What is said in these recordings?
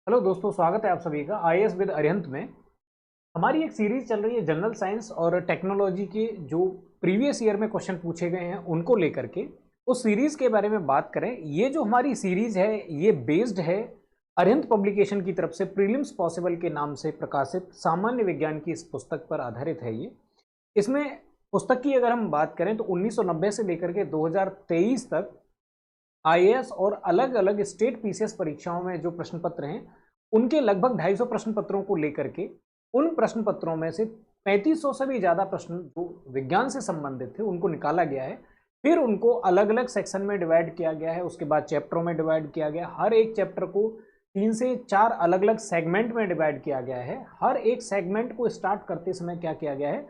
Hello दोस्तों, स्वागत है आप सभी का आईएएस विद अरिहंत में। हमारी एक सीरीज चल रही है जनरल साइंस और टेक्नोलॉजी के जो प्रीवियस ईयर में क्वेश्चन पूछे गए हैं उनको लेकर के उस सीरीज के बारे में बात करें। ये जो हमारी सीरीज है ये बेस्ड है अरिहंत पब्लिकेशन की तरफ से प्रीलिम्स पॉसिबल के नाम से प्रकाशित सामान्य विज्ञान की इस पुस्तक पर आधारित है। ये इसमें पुस्तक की अगर हम बात करें तो 1990 से लेकर के 2023 तक आईएएस और अलग अलग स्टेट पीसीएस परीक्षाओं में जो प्रश्न पत्र हैं उनके लगभग 250 प्रश्न पत्रों को लेकर के उन प्रश्न पत्रों में से 3500 से भी ज्यादा प्रश्न जो विज्ञान से संबंधित थे उनको निकाला गया है। फिर उनको अलग अलग सेक्शन में डिवाइड किया गया है, उसके बाद चैप्टरों में डिवाइड किया गया। हर एक चैप्टर को 3 से 4 अलग अलग सेगमेंट में डिवाइड किया गया है। हर एक सेगमेंट को स्टार्ट करते समय क्या किया गया है,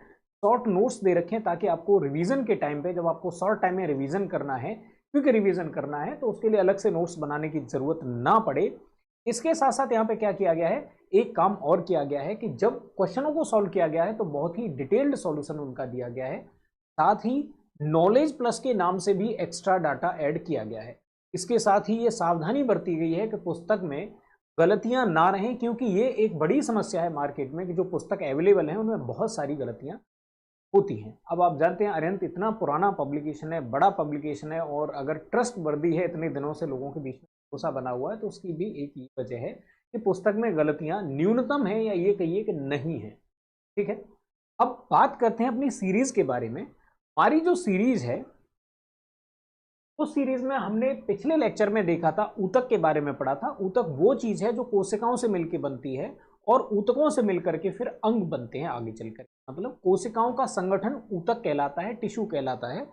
शॉर्ट नोट्स दे रखे हैं ताकि आपको रिवीजन के टाइम पे, जब आपको शॉर्ट टाइम में रिवीजन करना है, क्योंकि रिवीजन करना है तो उसके लिए अलग से नोट्स बनाने की जरूरत ना पड़े। इसके साथ साथ यहाँ पे क्या किया गया है, एक काम और किया गया है कि जब क्वेश्चनों को सॉल्व किया गया है तो बहुत ही डिटेल्ड सॉल्यूशन उनका दिया गया है। साथ ही नॉलेज प्लस के नाम से भी एक्स्ट्रा डाटा ऐड किया गया है। इसके साथ ही ये सावधानी बरती गई है कि पुस्तक में गलतियां ना रहें, क्योंकि ये एक बड़ी समस्या है मार्केट में कि जो पुस्तक अवेलेबल है उनमें बहुत सारी गलतियां होती हैं। अब आप जानते हैं अरिहंत इतना पुराना पब्लिकेशन है, बड़ा पब्लिकेशन है, और अगर ट्रस्ट वर्दी है, इतने दिनों से लोगों के बीच में भरोसा बना हुआ है, तो उसकी भी एक ही वजह है कि पुस्तक में गलतियां न्यूनतम है, या ये कहिए कि नहीं है। ठीक है, अब बात करते हैं अपनी सीरीज के बारे में। हमारी जो सीरीज है उस सीरीज में हमने पिछले लेक्चर में देखा था, ऊतक के बारे में पढ़ा था। ऊतक वो चीज है जो कोशिकाओं से मिलकर बनती है और ऊतकों से मिलकर के फिर अंग बनते हैं आगे चलकर। मतलब कोशिकाओं का संगठन ऊतक कहलाता है, टिश्यू कहलाता है।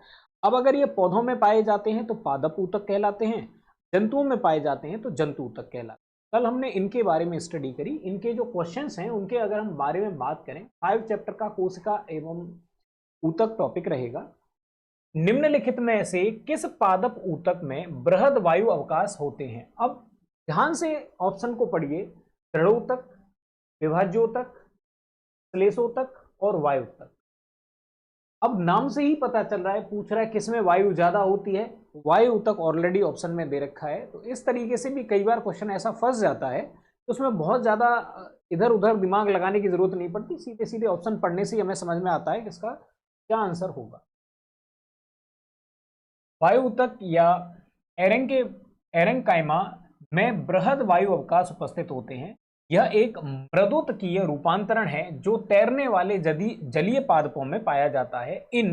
अब अगर ये पौधों में पाए जाते हैं तो पादप ऊतक कहलाते हैं, जंतुओं में पाए जाते हैं तो जंतु ऊतक कहलाते हैं। कल हमने इनके बारे में स्टडी करी। इनके जो क्वेश्चंस हैं उनके अगर हम बारे में बात करें, 5 चैप्टर का कोशिका एवं ऊतक टॉपिक रहेगा। निम्नलिखित में से किस पादप ऊतक में बृहद वायु अवकाश होते हैं? अब ध्यान से ऑप्शन को पढ़िए। दृढ़ोतक, विभाज्योतक, श्लेषोतक और वायुतक। अब नाम से ही पता चल रहा है, पूछ रहा है किसमें वायु ज्यादा होती है। वायु ऊतक ऑलरेडी ऑप्शन में दे रखा है। तो इस तरीके से भी कई बार क्वेश्चन ऐसा फंस जाता है तो उसमें बहुत ज्यादा इधर उधर दिमाग लगाने की जरूरत नहीं पड़ती। सीधे सीधे ऑप्शन पढ़ने से ही हमें समझ में आता है कि इसका क्या आंसर होगा। वायु ऊतक या एरेंकाइमा में बृहद वायु अवकाश उपस्थित होते हैं। यह एक मृदुतकीय रूपांतरण है जो तैरने वाले जलीय पादपों में पाया जाता है। इन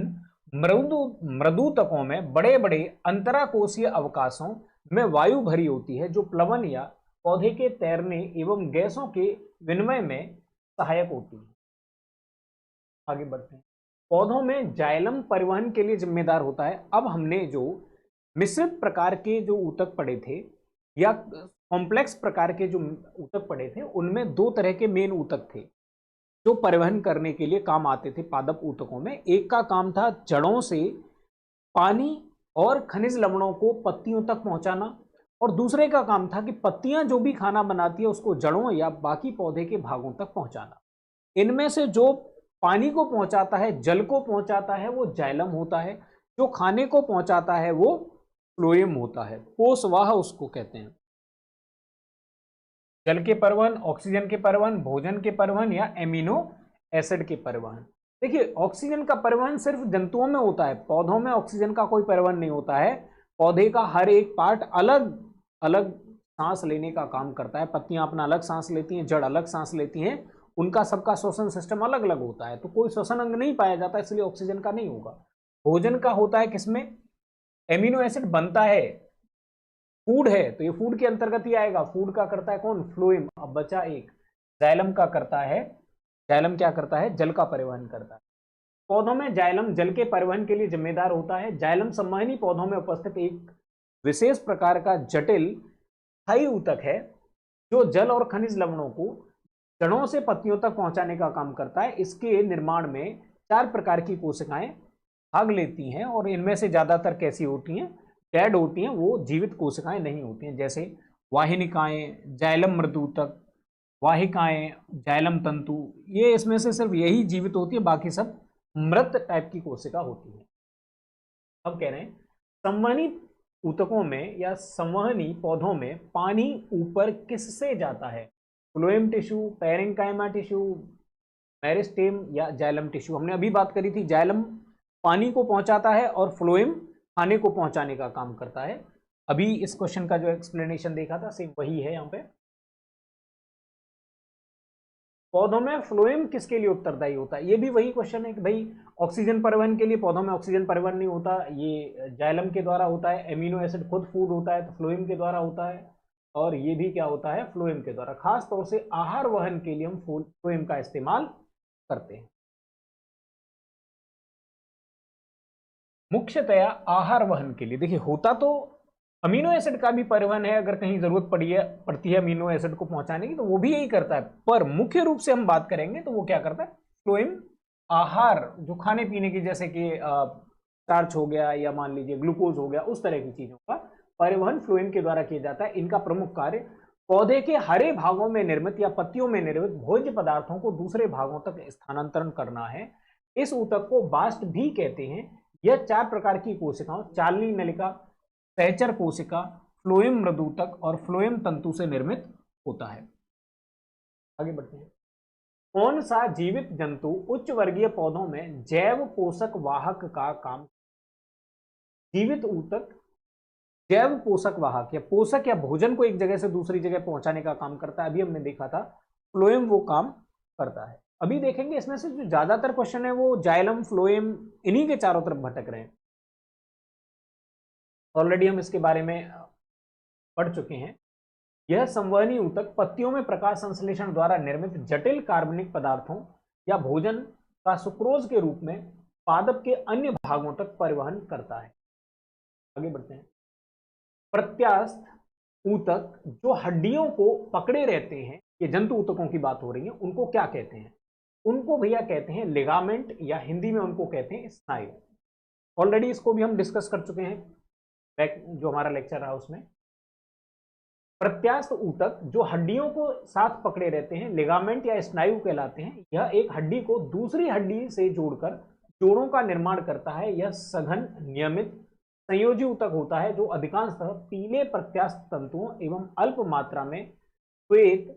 मृदुतकों में बड़े बड़े अंतराकोशीय अवकाशों में वायु भरी होती है जो प्लवन या पौधे के तैरने एवं गैसों के विनिमय में सहायक होती है। आगे बढ़ते हैं। पौधों में जाइलम परिवहन के लिए जिम्मेदार होता है। अब हमने जो मिश्रित प्रकार के जो ऊतक पढ़े थे या कॉम्प्लेक्स प्रकार के जो ऊतक पढ़े थे उनमें 2 तरह के मेन ऊतक थे जो परिवहन करने के लिए काम आते थे पादप ऊतकों में। एक का काम था जड़ों से पानी और खनिज लवणों को पत्तियों तक पहुंचाना, और दूसरे का काम था कि पत्तियां जो भी खाना बनाती है उसको जड़ों या बाकी पौधे के भागों तक पहुंचाना। इनमें से जो पानी को पहुंचाता है, जल को पहुंचाता है, वो जाइलम होता है। जो खाने को पहुंचाता है वो फ्लोएम होता है। पोषवाह उसको कहते हैं। जल के परिवहन, ऑक्सीजन के परिवहन, भोजन के परिवहन या एमिनो एसिड के परिवहन। देखिए, ऑक्सीजन का परिवहन सिर्फ जंतुओं में होता है, पौधों में ऑक्सीजन का कोई परिवहन नहीं होता है। पौधे का हर एक पार्ट अलग अलग सांस लेने का काम करता है। पत्तियां अपना अलग सांस लेती हैं, जड़ अलग सांस लेती हैं, उनका सबका श्वसन सिस्टम अलग अलग होता है। तो कोई श्वसन अंग नहीं पाया जाता, इसलिए ऑक्सीजन का नहीं होगा। भोजन का होता है किसमें? एमिनो एसिड बनता है। फूड है तो ये फूड के अंतर्गत ही आएगा। फूड का करता है कौन? फ्लोएम। अब बचा एक, जाइलम का करता है। जाइलम क्या करता है? जल का परिवहन करता है। पौधों में जाइलम जल के परिवहन के लिए जिम्मेदार होता है। जाइलम संवहनी पौधों में उपस्थित एक विशेष प्रकार का जटिल स्थायी ऊतक है जो जल और खनिज लवणों को जड़ों से पत्तियों तक पहुंचाने का काम करता है। इसके निर्माण में 4 प्रकार की कोशिकाएं भाग लेती हैं, और इनमें से ज्यादातर कैसी होती हैं? डेड होती हैं, वो जीवित कोशिकाएं नहीं होती हैं। जैसे वाहिनिकाएं, जाइलम मृदुतक, वाहिकाएं, जाइलम तंतु, ये इसमें से सिर्फ यही जीवित होती है, बाकी सब मृत टाइप की कोशिका होती है। अब कह रहे हैं संवहनी ऊतकों में या संवहनी पौधों में पानी ऊपर किससे जाता है? Phloem tissue, parenchyma tissue, meristem या जाइलम टिश्यू? हमने अभी बात करी थी, जाइलम पानी को पहुंचाता है और फ्लोएम खाने को पहुंचाने का काम करता है। अभी इस क्वेश्चन का जो एक्सप्लेनेशन देखा था सेम वही है यहाँ पे। पौधों में फ्लोएम किसके लिए उत्तरदायी होता है? ये भी वही क्वेश्चन है कि भाई ऑक्सीजन परिवहन के लिए पौधों में ऑक्सीजन परिवहन नहीं होता, ये जाइलम के द्वारा होता है। एमिनो एसिड खुद फूड होता है तो फ्लोएम के द्वारा होता है, और ये भी क्या होता है? फ्लोएम के द्वारा। खास तौर से आहार वहन के लिए हम फ्लोएम का इस्तेमाल करते हैं। मुख्यतया आहार वहन के लिए देखिए, होता तो अमीनो एसिड का भी परिवहन है, अगर कहीं जरूरत पड़ती है अमीनो एसिड को पहुंचाने की तो वो भी यही करता है, पर मुख्य रूप से हम बात करेंगे तो वो क्या करता है? फ्लोएम आहार, जो खाने पीने की, जैसे कि स्टार्च हो गया या मान लीजिए ग्लूकोज हो गया, उस तरह की चीजों का परिवहन फ्लोएम के द्वारा किया जाता है। इनका प्रमुख कार्य पौधे के हरे भागों में निर्मित या पत्तियों में निर्मित भोज्य पदार्थों को दूसरे भागों तक स्थानांतरण करना है। इस ऊतक को बास्ट भी कहते हैं। यह 4 प्रकार की कोशिकाओं, चालनी नलिका, सहचर कोशिका, फ्लोएम मृदूतक और फ्लोएम तंतु से निर्मित होता है। आगे बढ़ते हैं। कौन सा जीवित जंतु उच्च वर्गीय पौधों में जैव पोषक वाहक का काम? जीवित ऊतक जैव पोषक वाहक या पोषक या भोजन को एक जगह से दूसरी जगह पहुंचाने का काम करता है। अभी हमने देखा था फ्लोएम वो काम करता है। अभी देखेंगे इसमें से जो ज्यादातर क्वेश्चन है वो जाइलम, फ्लोएम, इन्हीं के चारों तरफ भटक रहे हैं। ऑलरेडी हम इसके बारे में पढ़ चुके हैं। यह संवहनी ऊतक पत्तियों में प्रकाश संश्लेषण द्वारा निर्मित जटिल कार्बनिक पदार्थों या भोजन का सुक्रोज के रूप में पादप के अन्य भागों तक परिवहन करता है। आगे बढ़ते हैं। प्रत्यास्थ ऊतक जो हड्डियों को पकड़े रहते हैं, ये जंतु ऊतकों की बात हो रही है, उनको क्या कहते हैं? उनको भैया कहते हैं लिगामेंट, या हिंदी में उनको कहते हैं स्नायु। ऑलरेडी इसको भी हम डिस्कस कर चुके हैं जो हमारा लेक्चर रहा उसमें। प्रत्यास्थ ऊतक जो हड्डियों को साथ पकड़े रहते हैं लिगामेंट या स्नायु कहलाते हैं। यह एक हड्डी को दूसरी हड्डी से जोड़कर जोड़ों का निर्माण करता है। यह सघन, नियमित, संयोजी ऊतक होता है जो अधिकांशतः पीले प्रत्यास्थ तंतुओं एवं अल्प मात्रा में श्वेत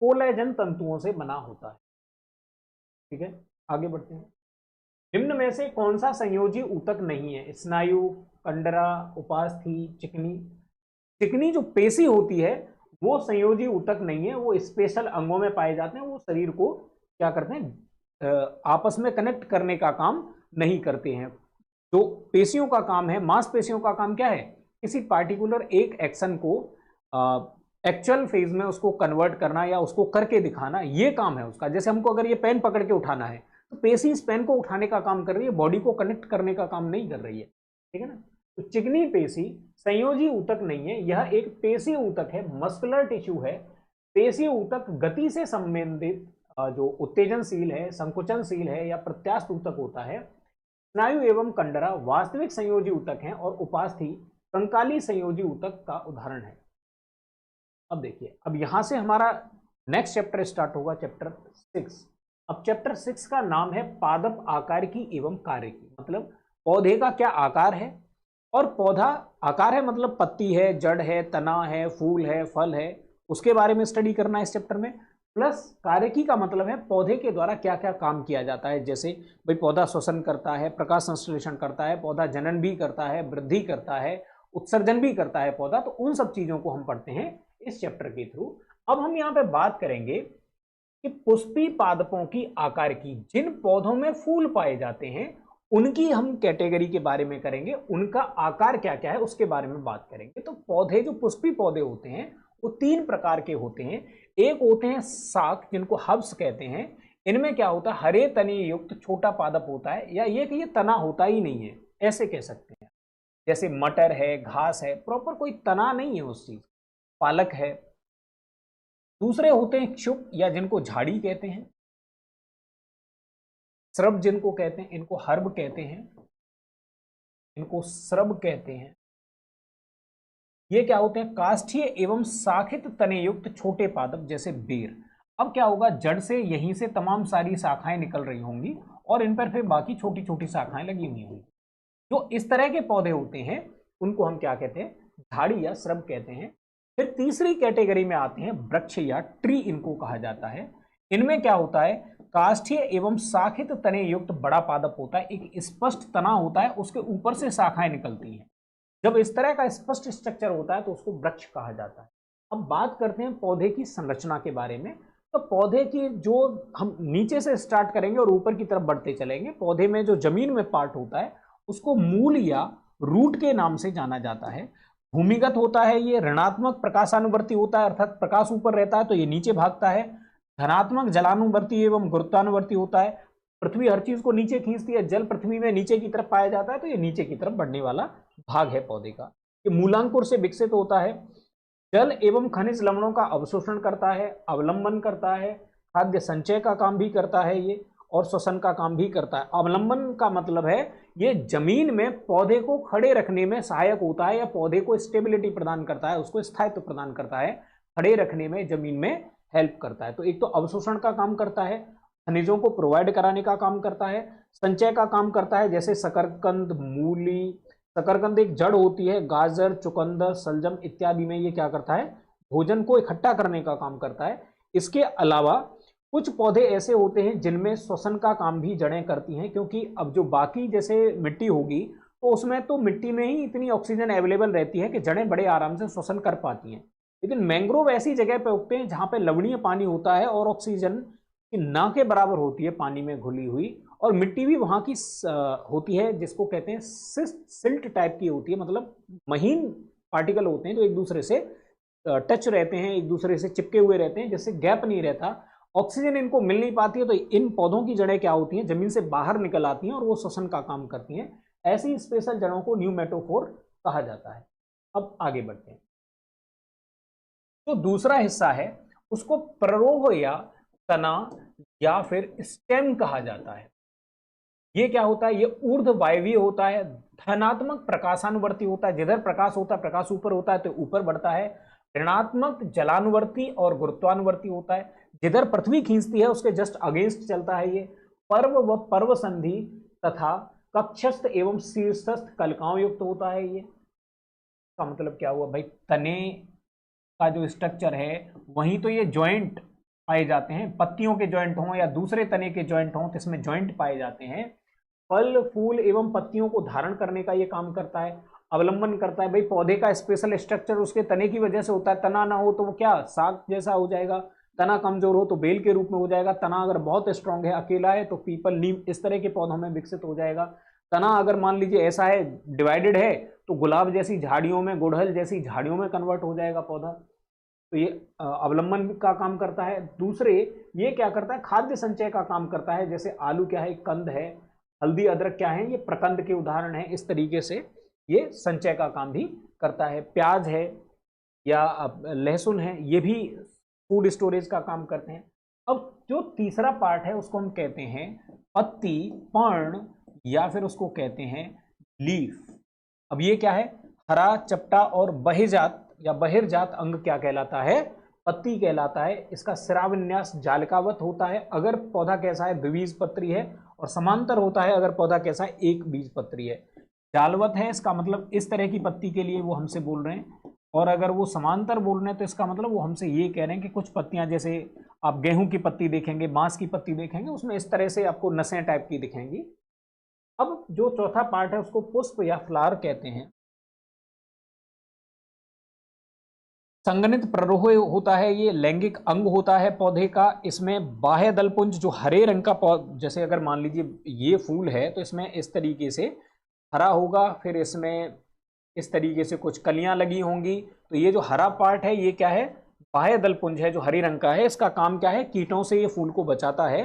कोलेजन तंतुओं से बना होता है। ठीक है, आगे बढ़ते हैं। निम्न में से कौन सा संयोजी ऊतक नहीं है? स्नायु, कंडरा, उपास्थि, चिकनी। चिकनी जो पेशी होती है वो संयोजी ऊतक नहीं है, वो स्पेशल अंगों में पाए जाते हैं। वो शरीर को क्या करते हैं? आपस में कनेक्ट करने का काम नहीं करते हैं। जो पेशियों का काम है, मांसपेशियों का काम क्या है? किसी पार्टिकुलर एक एक्शन को एक्चुअल फेज में उसको कन्वर्ट करना या उसको करके दिखाना, ये काम है उसका। जैसे हमको अगर ये पेन पकड़ के उठाना है तो पेशी इस पेन को उठाने का काम कर रही है, बॉडी को कनेक्ट करने का काम नहीं कर रही है। ठीक है ना? तो चिकनी पेशी संयोजी ऊतक नहीं है, यह एक पेशी ऊतक है, मस्कुलर टिश्यू है। पेशी ऊतक गति से संबंधित जो उत्तेजनशील है, संकुचनशील है या प्रत्यास्थ ऊतक होता है। स्नायु एवं कंडरा वास्तविक संयोजी ऊतक हैं और उपास्थि कंकाली संयोजी ऊतक का उदाहरण है। अब देखिए, अब यहां से हमारा नेक्स्ट चैप्टर स्टार्ट होगा, चैप्टर 6। अब चैप्टर 6 का नाम है पादप आकार की एवं कार्य की। मतलब पौधे का क्या आकार है, और पौधा आकार है मतलब पत्ती है, जड़ है, तना है, फूल है, फल है, उसके बारे में स्टडी करना है इस चैप्टर में। प्लस कार्यकी का मतलब है पौधे के द्वारा क्या क्या काम किया जाता है। जैसे भाई पौधा श्वसन करता है, प्रकाश संश्लेषण करता है, पौधा जनन भी करता है, वृद्धि करता है, उत्सर्जन भी करता है पौधा। तो उन सब चीजों को हम पढ़ते हैं इस चैप्टर के थ्रू। अब हम यहाँ पे बात करेंगे कि पुष्पी पादपों की आकार की। जिन पौधों में फूल पाए जाते हैं उनकी हम कैटेगरी के बारे में करेंगे, उनका आकार क्या क्या है उसके बारे में बात करेंगे। तो पौधे, जो पुष्पी पौधे होते हैं वो 3 प्रकार के होते हैं। एक होते हैं शाक, जिनको हर्ब्स कहते हैं। इनमें क्या होता है? हरे तने युक्त छोटा पादप होता है, या ये कि ये तना होता ही नहीं है, ऐसे कह सकते हैं। जैसे मटर है, घास है, प्रॉपर कोई तना नहीं है उस चीज। पालक है। दूसरे होते हैं क्षुप, या जिनको झाड़ी कहते हैं। श्रब जिनको कहते हैं, इनको हर्ब कहते हैं, इनको श्रब कहते हैं। ये क्या होते हैं? काष्ठीय एवं शाखित तने युक्त छोटे पादप, जैसे बेर। अब क्या होगा? जड़ से यहीं से तमाम सारी शाखाएं निकल रही होंगी और इन पर फिर बाकी छोटी छोटी शाखाएं लगी हुई होंगी। जो इस तरह के पौधे होते हैं उनको हम क्या कहते हैं, झाड़ी या श्रब कहते हैं। फिर तीसरी कैटेगरी में आते हैं वृक्ष या ट्री, इनको कहा जाता है। इनमें क्या होता है, काष्ठीय एवं शाखित तने युक्त बड़ा पादप होता है, एक स्पष्ट तना होता है, उसके ऊपर से शाखाएं निकलती हैं। जब इस तरह का स्पष्ट स्ट्रक्चर होता है तो उसको वृक्ष कहा जाता है। अब बात करते हैं पौधे की संरचना के बारे में। तो पौधे की जो, हम नीचे से स्टार्ट करेंगे और ऊपर की तरफ बढ़ते चलेंगे। पौधे में जो जमीन में पार्ट होता है उसको मूल या रूट के नाम से जाना जाता है। भूमिगत होता है, ये ऋणात्मक प्रकाशानुवर्ती होता है, अर्थात प्रकाश ऊपर रहता है तो ये नीचे भागता है। धनात्मक जलानुवर्ती एवं गुरुत्वानुवर्ती होता है, पृथ्वी हर चीज को नीचे खींचती है, जल पृथ्वी में नीचे की तरफ पाया जाता है तो ये नीचे की तरफ बढ़ने वाला भाग है पौधे का। ये मूलांकुर से विकसित होता है, जल एवं खनिज लवणों का अवशोषण करता है, अवलंबन करता है, खाद्य संचय का काम भी करता है ये, और श्वसन का काम भी करता है। अवलंबन का मतलब है ये जमीन में पौधे को खड़े रखने में सहायक होता है, या पौधे को स्टेबिलिटी प्रदान करता है, उसको स्थायित्व प्रदान करता है, खड़े रखने में जमीन में हेल्प करता है। तो एक तो अवशोषण का काम करता है, खनिजों को प्रोवाइड कराने का काम करता है, संचय का काम करता है, जैसे शकरकंद, मूली, शकरकंद एक जड़ होती है, गाजर, चुकंदर, सलजम इत्यादि में ये क्या करता है, भोजन को इकट्ठा करने का काम करता है। इसके अलावा कुछ पौधे ऐसे होते हैं जिनमें श्वसन का काम भी जड़ें करती हैं, क्योंकि अब जो बाकी जैसे मिट्टी होगी तो उसमें तो मिट्टी में ही इतनी ऑक्सीजन अवेलेबल रहती है कि जड़ें बड़े आराम से श्वसन कर पाती हैं। लेकिन मैंग्रोव ऐसी जगह पे उगते हैं जहां पे लवणीय पानी होता है और ऑक्सीजन की ना के बराबर होती है पानी में घुली हुई, और मिट्टी भी वहां की होती है जिसको कहते हैं सिल्ट टाइप की होती है, मतलब महीन पार्टिकल होते हैं जो एक दूसरे से टच रहते हैं, एक दूसरे से चिपके हुए रहते हैं, जिससे गैप नहीं रहता, ऑक्सीजन इनको मिल नहीं पाती है। तो इन पौधों की जड़ें क्या होती हैं, जमीन से बाहर निकल आती हैं और वो श्वसन का काम करती हैं। ऐसी स्पेशल जड़ों को न्यूमेटोफोर कहा जाता है। अब आगे बढ़ते हैं। जो दूसरा हिस्सा है उसको प्ररोह या तना या फिर स्टेम कहा जाता है। ये क्या होता है, ये ऊर्ध्ववायवीय होता है, धनात्मक प्रकाशानुवर्ती होता है, जिधर प्रकाश होता है, प्रकाश ऊपर होता है तो ऊपर बढ़ता है। ऋणात्मक जलानुवर्ती और गुरुत्वानुवर्ती होता है, जिधर पृथ्वी खींचती है उसके जस्ट अगेंस्ट चलता है ये। पर्व व पर्व संधि तथा कक्षस्थ एवं शीर्षस्थ कलिकाओं युक्त होता है ये। का मतलब क्या हुआ भाई, तने का जो स्ट्रक्चर है वहीं तो ये जॉइंट पाए जाते हैं, पत्तियों के जॉइंट हों या दूसरे तने के जॉइंट हों तो इसमें जॉइंट पाए जाते हैं। फल फूल एवं पत्तियों को धारण करने का ये काम करता है, अवलंबन करता है। भाई पौधे का स्पेशल स्ट्रक्चर उसके तने की वजह से होता है, तना ना हो तो वो क्या साग जैसा हो जाएगा, तना कमजोर हो तो बेल के रूप में हो जाएगा, तना अगर बहुत स्ट्रांग है, अकेला है तो पीपल, नीम इस तरह के पौधों में विकसित हो जाएगा। तना अगर मान लीजिए ऐसा है, डिवाइडेड है, तो गुलाब जैसी झाड़ियों में, गुड़हल जैसी झाड़ियों में कन्वर्ट हो जाएगा पौधा। तो ये अवलंबन का काम करता है। दूसरे ये क्या करता है, खाद्य संचय का काम करता है, जैसे आलू क्या है, कंद है, हल्दी अदरक क्या है, ये प्रकंद के उदाहरण है। इस तरीके से ये संचय का काम भी करता है। प्याज है या लहसुन है, ये भी फूड स्टोरेज का काम करते हैं। अब जो तीसरा पार्ट है उसको हम कहते हैं पत्ती, पर्ण, या फिर उसको कहते हैं लीफ। अब ये क्या है, हरा, चपटा और बहिर्जात या बहिर्जात अंग क्या कहलाता है, पत्ती कहलाता है। इसका सिरा विन्यास जालिकावत होता है अगर पौधा कैसा है, द्विबीजपत्री है, और समांतर होता है अगर पौधा कैसा है, एक बीजपत्री है। जालवत है इसका मतलब इस तरह की पत्ती के लिए वो हमसे बोल रहे हैं, और अगर वो समांतर बोल रहे हैं तो इसका मतलब वो हमसे ये कह रहे हैं कि कुछ पत्तियां, जैसे आप गेहूं की पत्ती देखेंगे, बांस की पत्ती देखेंगे, उसमें इस तरह से आपको नसें टाइप की दिखेंगी। अब जो चौथा पार्ट है उसको पुष्प या फ्लावर कहते हैं। संगनित प्ररोह होता है, ये लैंगिक अंग होता है पौधे का। इसमें बाह्य दलपुंज जो हरे रंग का, जैसे अगर मान लीजिए ये फूल है तो इसमें इस तरीके से हरा होगा, फिर इसमें इस तरीके से कुछ कलियां लगी होंगी। तो ये जो हरा पार्ट है ये क्या है, बाह्य दलपुंज है जो हरे रंग का है। इसका काम क्या है, कीटों से ये फूल को बचाता है।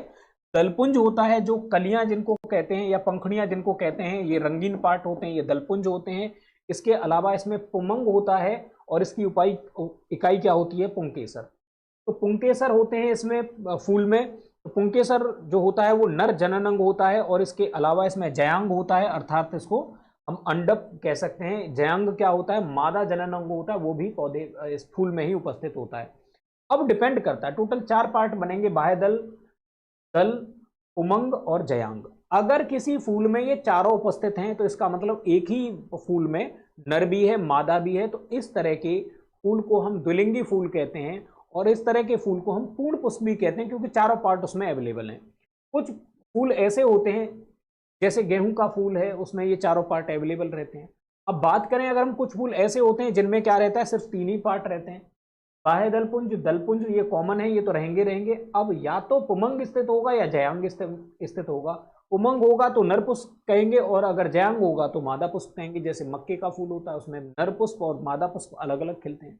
दलपुंज होता है जो कलियां जिनको कहते हैं या पंखुड़ियां जिनको कहते हैं, ये रंगीन पार्ट होते हैं, ये दलपुंज होते हैं। इसके अलावा इसमें पुमंग होता है और इसकी इकाई क्या होती है, पुंकेसर। तो पुंकेसर होते हैं इसमें फूल में। तो पुंकेसर जो होता है वो नर जननांग होता है, और इसके अलावा इसमें जयांग होता है, अर्थात इसको हम अंडक कह सकते हैं। जयांग क्या होता है, मादा जननांग होता है, वो भी पौधे इस फूल में ही उपस्थित होता है। अब डिपेंड करता है, टोटल 4 पार्ट बनेंगे, बाह्य दल, दल, पुमंग और जयांग। अगर किसी फूल में ये चारों उपस्थित हैं तो इसका मतलब एक ही फूल में नर भी है मादा भी है, तो इस तरह के फूल को हम द्विलिंगी फूल कहते हैं और इस तरह के फूल को हम पूर्ण पुष्प भी कहते हैं क्योंकि चारों पार्ट उसमें अवेलेबल हैं। कुछ फूल ऐसे होते हैं जैसे गेहूं का फूल है, उसमें ये चारों पार्ट अवेलेबल रहते हैं। अब बात करें अगर हम, कुछ फूल ऐसे होते हैं जिनमें क्या रहता है, सिर्फ 3 ही पार्ट रहते हैं। बाह्य दलपुंज, दलपुंज ये कॉमन है, ये तो रहेंगे रहेंगे। अब या तो पुमंग स्थित होगा या जयांग स्थित होगा। पुमंग होगा तो नर पुष्प कहेंगे और अगर जयांग होगा तो मादा पुष्प कहेंगे। जैसे मक्के का फूल होता है उसमें नर पुष्प और मादा पुष्प अलग अलग खिलते हैं।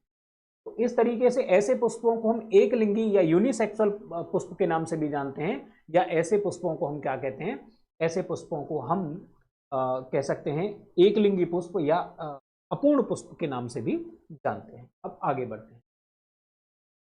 तो इस तरीके से ऐसे पुष्पों को हम एक लिंगी या यूनिसेक्सुअल पुष्प के नाम से भी जानते हैं, या ऐसे पुष्पों को हम क्या कहते हैं, ऐसे पुष्पों को हम कह सकते हैं एक लिंगी पुष्प या अपूर्ण पुष्प के नाम से भी जानते हैं। अब आगे बढ़ते हैं।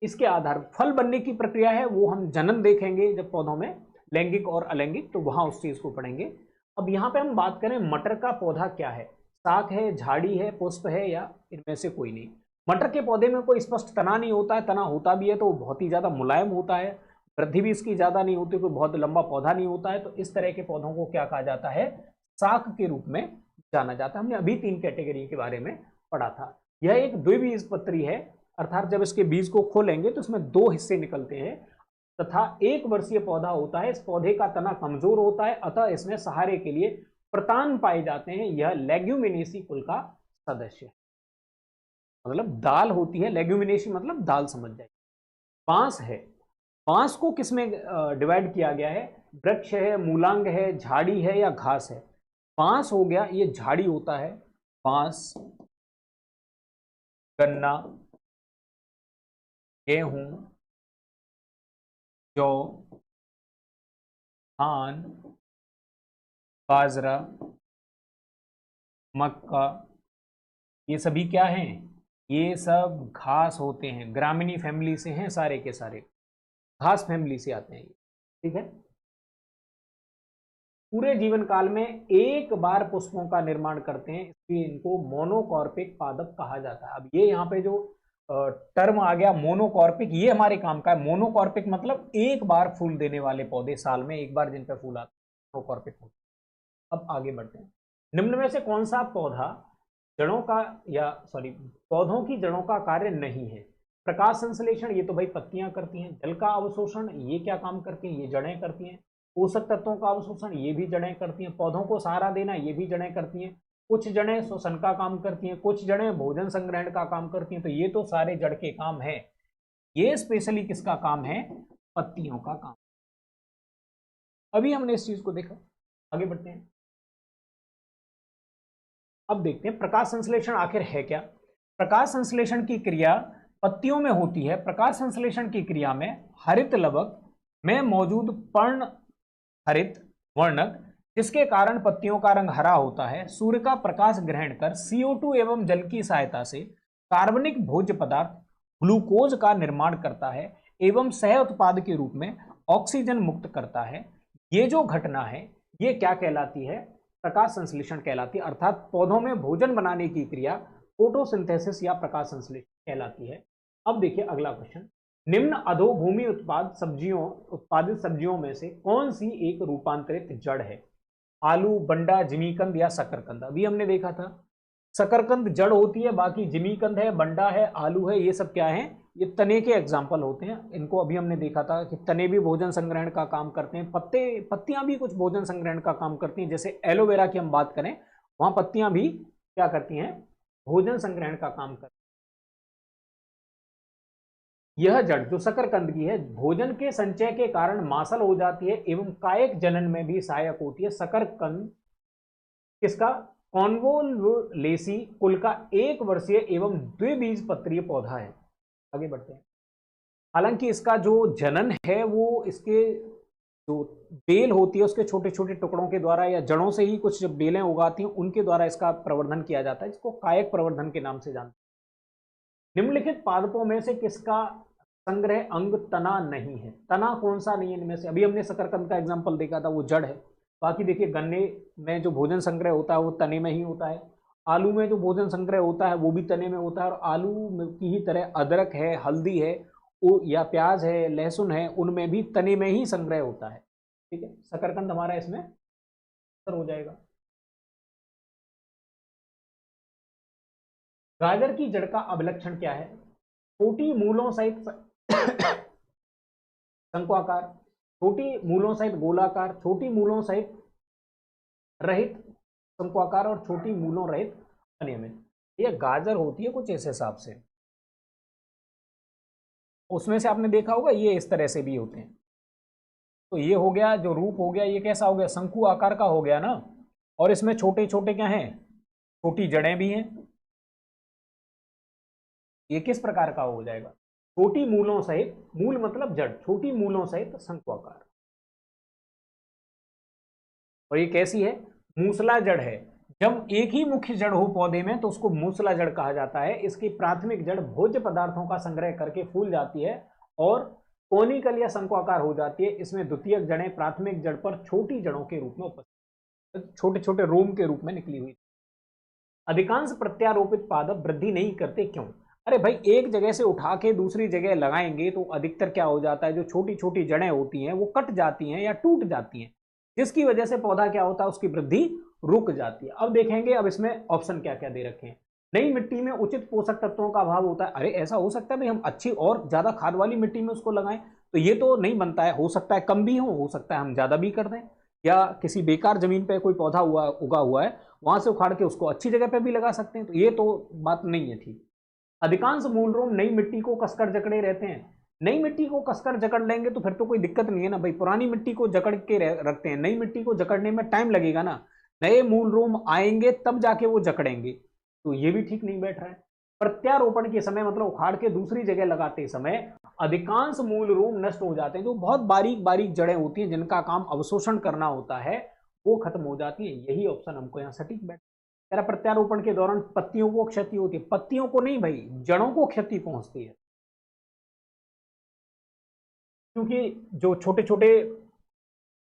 इसके आधार फल बनने की प्रक्रिया है वो हम जनन देखेंगे जब पौधों में, लैंगिक और अलैंगिक, तो वहां उस चीज को पढ़ेंगे। अब यहाँ पे हम बात करें मटर का पौधा क्या है, शाख है, झाड़ी है, पुष्प है, या इनमें से कोई नहीं। मटर के पौधे में कोई स्पष्ट तना नहीं होता है, तना होता भी है तो बहुत ही ज्यादा मुलायम होता है, वृद्धि भी इसकी ज्यादा नहीं होती, कोई बहुत लंबा पौधा नहीं होता है। तो इस तरह के पौधों को क्या कहा जाता है, शाख के रूप में जाना जाता है। हमने अभी 3 कैटेगरी के बारे में पढ़ा था। यह एक द्विबीजपत्री है, अर्थात जब इसके बीज को खोलेंगे तो इसमें 2 हिस्से निकलते हैं तथा 1 वर्षीय पौधा होता है। इस पौधे का तना कमजोर होता है, अतः इसमें सहारे के लिए प्रतान पाए जाते हैं। यह लेग्यूमिनेसी कुल का सदस्य है, मतलब दाल होती है। लेग्यूमिनेसी मतलब दाल समझ जाए। बांस है, बांस को किसमें डिवाइड किया गया है, वृक्ष है, मूलांग है, झाड़ी है या घास है। बांस हो गया, ये झाड़ी होता है। बांस, गन्ना, गेहूं, जौ, धान, बाजरा, मक्का, ये सभी क्या हैं, ये सब घास होते हैं। ग्रामीणी फैमिली से हैं सारे के सारे, घास फैमिली से आते हैं, ठीक है। पूरे जीवन काल में एक बार पुष्पों का निर्माण करते हैं, इसलिए इनको मोनोकॉर्पिक पादप कहा जाता है। अब ये यहाँ पे जो टर्म आ गया मोनोकॉर्पिक, ये हमारे काम का है। मोनोकॉर्पिक मतलब एक बार फूल देने वाले पौधे, साल में एक बार जिन पे फूल आते हैं, मोनोकॉर्पिक होते हैं। अब आगे बढ़ते हैं। निम्न में से कौन सा पौधा जड़ों का, या सॉरी, पौधों की जड़ों का कार्य नहीं है। प्रकाश संश्लेषण, ये तो भाई पत्तियां करती हैं। जल का अवशोषण, ये क्या काम करती हैं, ये जड़ें करती हैं। पोषक तत्वों का अवशोषण, ये भी जड़ें करती हैं। पौधों को सहारा देना, ये भी जड़ें करती हैं। कुछ जड़ें श्वसन का काम करती हैं, कुछ जड़ें भोजन संग्रहण का काम करती हैं। तो ये तो सारे जड़ के काम है। ये स्पेशली किसका काम है, पत्तियों का काम। अभी हमने इस चीज को देखा, आगे बढ़ते हैं। अब देखते हैं प्रकाश संश्लेषण आखिर है क्या। प्रकाश संश्लेषण की क्रिया पत्तियों में होती है। प्रकाश संश्लेषण की क्रिया में हरित लवक में मौजूद पर्ण हरित वर्णक, जिसके कारण पत्तियों का रंग हरा होता है, सूर्य का प्रकाश ग्रहण कर CO2 एवं जल की सहायता से कार्बनिक भोज्य पदार्थ ग्लूकोज का निर्माण करता है एवं सह उत्पाद के रूप में ऑक्सीजन मुक्त करता है। ये जो घटना है ये क्या कहलाती है, प्रकाश संश्लेषण कहलाती है। अर्थात पौधों में भोजन बनाने की क्रिया फोटोसिंथेसिस या प्रकाश संश्लेषण कहलाती है। अब देखिए अगला क्वेश्चन, निम्न अधोभूमि उत्पादित सब्जियों में से कौन सी एक रूपांतरित जड़ है। आलू, बंडा, जिमीकंद या शकरकंद। अभी हमने देखा था शकरकंद जड़ होती है, बाकी जिमीकंद है, बंडा है, आलू है, ये सब क्या है, ये तने के एग्जाम्पल होते हैं। इनको अभी हमने देखा था कि तने भी भोजन संग्रहण का काम करते हैं, पत्तियां भी कुछ भोजन संग्रहण का काम करती हैं। जैसे एलोवेरा की हम बात करें, वहां पत्तियां भी क्या करती हैं, भोजन संग्रहण का काम करती हैं। यह जड़ जो शकरकंद की है, भोजन के संचय के कारण मांसल हो जाती है एवं कायिक जनन में भी सहायक होती है। शकरकंद किसका, कॉन्वोल्वुलेसी कुल का 1 वर्षीय एवं द्विबीजपत्रीय पौधा है। आगे बढ़ते हैं। हालांकि इसका जो जनन है वो इसके जो बेल होती है उसके छोटे छोटे टुकड़ों के द्वारा या जड़ों से ही कुछ जब बेलें उगाती हैं उनके द्वारा इसका प्रवर्धन किया जाता है, जिसको कायिक प्रवर्धन के नाम से जानते हैं। निम्नलिखित पादपों में से किसका संग्रह अंग तना नहीं है। तना कौन सा नहीं है इनमें से, अभी हमने शकरकंद का एग्जाम्पल देखा था, वो जड़ है। बाकी देखिए गन्ने में जो भोजन संग्रह होता है वो तने में ही होता है। आलू में जो भोजन संग्रह होता है वो भी तने में होता है। और आलू की ही तरह अदरक है, हल्दी है, या प्याज है, लहसुन है, उनमें भी तने में ही संग्रह होता है। ठीक है, शकरकंद हमारा इसमें हो जाएगा। गाजर की जड़ का अभिलक्षण क्या है? छोटी मूलों सहित शंक्वाकार, छोटी मूलों सहित गोलाकार, छोटी मूलों सहित रहित शंक्वाकार और छोटी मूलों रहित अनियमित। ये गाजर होती है कुछ ऐसे हिसाब से, उसमें से आपने देखा होगा ये इस तरह से भी होते हैं। तो ये हो गया जो रूप हो गया, ये कैसा हो गया? शंकु आकार का हो गया ना। और इसमें छोटे छोटे क्या हैं? छोटी जड़ें भी हैं। ये किस प्रकार का हो जाएगा? छोटी मूलों सहित, मूल मतलब जड़, छोटी मूलों सहित शंकु आकार। और ये कैसी है? मूसला जड़ है। जब एक ही मुख्य जड़ हो पौधे में तो उसको मूसला जड़ कहा जाता है। इसकी प्राथमिक जड़ भोज्य पदार्थों का संग्रह करके फूल जाती है और कोनिकल या शंक्वाकार हो जाती है। इसमें द्वितीयक जड़ें प्राथमिक जड़ पर छोटी जड़ों के रूप में उपस्थित, छोटे छोटे रोम के रूप में निकली हुई। अधिकांश प्रत्यारोपित पादप वृद्धि नहीं करते, क्यों? अरे भाई, एक जगह से उठा के दूसरी जगह लगाएंगे तो अधिकतर क्या हो जाता है, जो छोटी छोटी जड़ें होती हैं वो कट जाती हैं या टूट जाती हैं, जिसकी वजह से पौधा क्या होता है, उसकी वृद्धि रुक जाती है। अब देखेंगे, अब इसमें ऑप्शन क्या क्या दे रखे हैं। नई मिट्टी में उचित पोषक तत्वों का अभाव होता है। अरे ऐसा हो सकता है भाई हम अच्छी और ज्यादा खाद वाली मिट्टी में उसको लगाएं, तो ये तो नहीं बनता है। हो सकता है कम भी हो सकता है हम ज्यादा भी कर दें, या किसी बेकार जमीन पे कोई पौधा उगा हुआ है वहां से उखाड़ के उसको अच्छी जगह पे भी लगा सकते हैं, तो ये तो बात नहीं है ठीक। अधिकांश मूलरोम नई मिट्टी को कसकर जकड़े रहते हैं। नई मिट्टी को कसकर जकड़ लेंगे तो फिर तो कोई दिक्कत नहीं है ना भाई, पुरानी मिट्टी को जकड़ के रखते हैं, नई मिट्टी को जकड़ने में टाइम लगेगा ना, नए मूलरोम आएंगे तब जाके वो जकड़ेंगे, तो ये भी ठीक नहीं बैठ रहा है। प्रत्यारोपण के समय मतलब उखाड़ के दूसरी जगह लगाते समय अधिकांश मूल रोम नष्ट हो जाते हैं। जो बहुत बारीक बारीक जड़ें होती हैं जिनका काम अवशोषण करना होता है वो खत्म हो जाती है। यही ऑप्शन हमको यहाँ सटीक बैठ। कह रहा प्रत्यारोपण के दौरान पत्तियों को क्षति होती है। पत्तियों को नहीं भाई, जड़ों को क्षति पहुंचती है, क्योंकि जो छोटे छोटे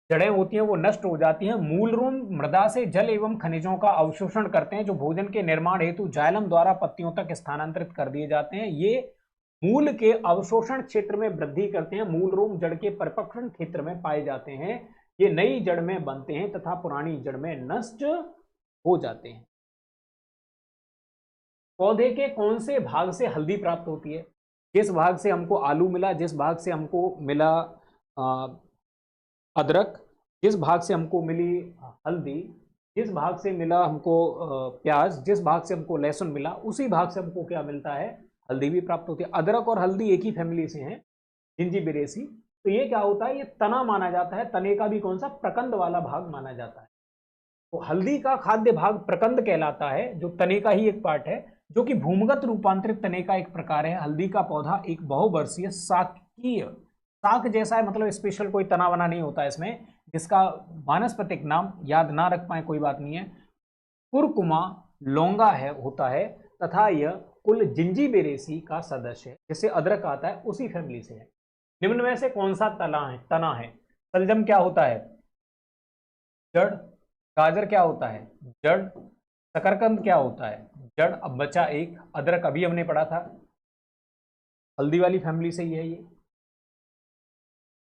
जड़ें होती हैं वो नष्ट हो जाती हैं। मूलरूम मृदा से जल एवं खनिजों का अवशोषण करते हैं, जो भोजन के निर्माण हेतु जाइलम द्वारा पत्तियों तक स्थानांतरित कर दिए जाते हैं। ये मूल के अवशोषण क्षेत्र में वृद्धि करते हैं। मूलरूम जड़ के परिपक्वण क्षेत्र में पाए जाते हैं। ये नई जड़ में बनते हैं तथा पुरानी जड़ में नष्ट हो जाते हैं। पौधे के कौन से भाग से हल्दी प्राप्त होती है? जिस भाग से हमको आलू मिला, जिस भाग से हमको मिला अदरक, जिस भाग से हमको मिली हल्दी, जिस भाग से मिला हमको प्याज, जिस भाग से हमको लहसुन मिला, उसी भाग से हमको क्या मिलता है? हल्दी भी प्राप्त होती है। अदरक और हल्दी एक ही फैमिली से हैं, जिंजीबेरेसी। तो ये क्या होता है, ये तना माना जाता है। तने का भी कौन सा? प्रकंद वाला भाग माना जाता है। तो हल्दी का खाद्य भाग प्रकंद कहलाता है, जो तने का ही एक पार्ट है, जो कि भूमिगत रूपांतरित तने का एक प्रकार है। हल्दी का पौधा एक बहुवर्षीय शाकीय, शाक जैसा है, मतलब स्पेशल कोई तना वना नहीं होता है इसमें, जिसका वानस्पतिक नाम याद ना रख पाए कोई बात नहीं है, कुरकुमा लौंगा है होता है, तथा यह कुल जिंजीबेरेसी का सदस्य है। जिससे अदरक आता है उसी फैमिली से है। निम्न में से कौन सा तना है? सलजम क्या होता है? जड़। गाजर क्या होता है? जड़। शकरकंद क्या होता है? जड़। अब बचा एक अदरक, अभी हमने पढ़ा था, हल्दी वाली फैमिली से ही है ये।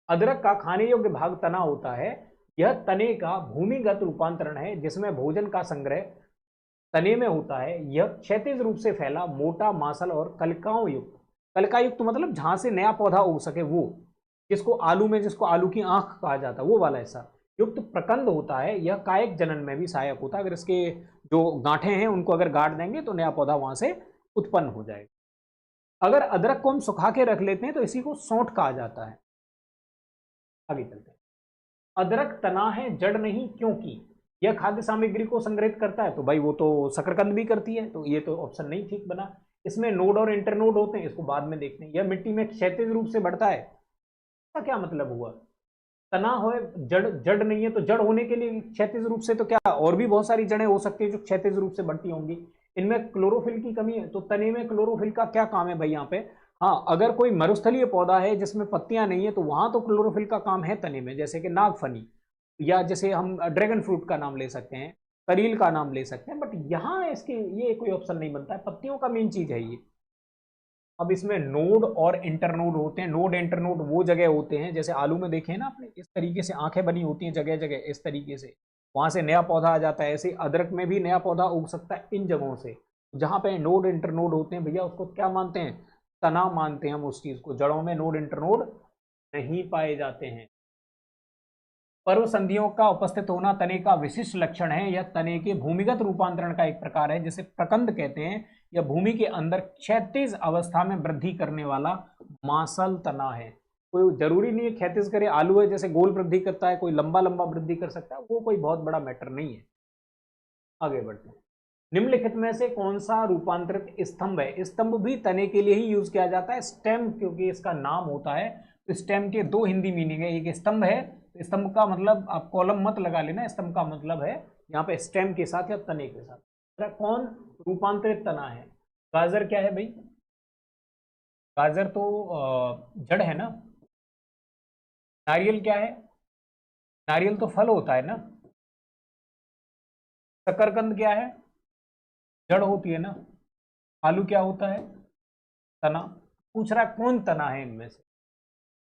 अदरक का खाने योग्य भाग तना होता है। यह तने का भूमिगत रूपांतरण है, जिसमें भोजन का संग्रह तने में होता है। यह क्षैतिज रूप से फैला, मोटा, मांसल और कलिकाओं युक्त, कलिका युक्त मतलब जहां से नया पौधा उग सके वो, जिसको आलू में, जिसको आलू की आंख कहा जाता है, वो वाला ऐसा युक्त प्रकंद होता है। यह कायिक जनन में भी सहायक होता है। अगर इसके जो गांठें हैं उनको अगर गाड़ देंगे तो नया पौधा वहां से उत्पन्न हो जाएगा। अगर अदरक को हम सुखा के रख लेते हैं तो इसी को सौंठ कहा जाता है। आगे चलते हैं। अदरक तना है, जड़ नहीं, क्योंकि यह खाद्य सामग्री को संग्रहित करता है। तो भाई वो तो शकरकंद भी करती है, तो ये तो ऑप्शन नहीं ठीक बना। इसमें नोड और इंटरनोड होते हैं, इसको बाद में देखते हैं। यह मिट्टी में क्षैतिज रूप से बढ़ता है, इसका क्या मतलब हुआ? तना हो, जड़, जड़ नहीं है, तो जड़ होने के लिए क्षैतिज रूप से तो क्या और भी बहुत सारी जड़ें हो सकती है जो क्षैतिज रूप से बढ़ती होंगी। इनमें क्लोरोफिल की कमी है, तो तने में क्लोरोफिल का क्या काम है भाई यहाँ पे? हाँ, अगर कोई मरुस्थलीय पौधा है जिसमें पत्तियां नहीं है तो वहां तो क्लोरोफिल का काम है तने में, जैसे कि नागफनी, या जैसे हम ड्रैगन फ्रूट का नाम ले सकते हैं, करील का नाम ले सकते हैं। बट यहाँ इसके ये कोई ऑप्शन नहीं बनता है, पत्तियों का मेन चीज है ये। अब इसमें नोड और इंटरनोड होते हैं। नोड इंटरनोड वो जगह होते हैं, जैसे आलू में देखे ना आपने, इस तरीके से आंखें बनी होती हैं जगह जगह इस तरीके से, वहां से नया पौधा आ जाता है। ऐसे अदरक में भी नया पौधा उग सकता है इन जगहों से। जहां पे नोड इंटरनोड होते हैं भैया, उसको क्या मानते हैं? तना मानते हैं हम उस चीज को। जड़ों में नोड इंटरनोड नहीं पाए जाते हैं। पर्व संधियों का उपस्थित होना तने का विशिष्ट लक्षण है। यह तने के भूमिगत रूपांतरण का एक प्रकार है जिसे प्रकंद कहते हैं। यह भूमि के अंदर क्षैतिज अवस्था में वृद्धि करने वाला मासल तना है। कोई जरूरी नहीं है क्षैतिज करे। आलू है जैसे गोल वृद्धि करता है, कोई लंबा लंबा वृद्धि कर सकता है, वो कोई बहुत बड़ा मैटर नहीं है। आगे बढ़ते हैं। निम्नलिखित में से कौन सा रूपांतरित स्तंभ है? स्तंभ भी तने के लिए ही यूज किया जाता है। स्टेम क्योंकि इसका नाम होता है, तो स्टेम के दो हिंदी मीनिंग है। एक स्तंभ है, स्तंभ का मतलब आप कॉलम मत लगा लेना, स्तंभ का मतलब है यहाँ पे स्टेम के साथ या तने के साथ। कौन रूपांतरित तना है? गाजर क्या है भाई? गाजर तो जड़ है ना। नारियल क्या है? नारियल तो फल होता है ना। शकरकंद क्या है? जड़ होती है ना। आलू क्या होता है? तना। पूछ रहा है कौन तना है इनमें से।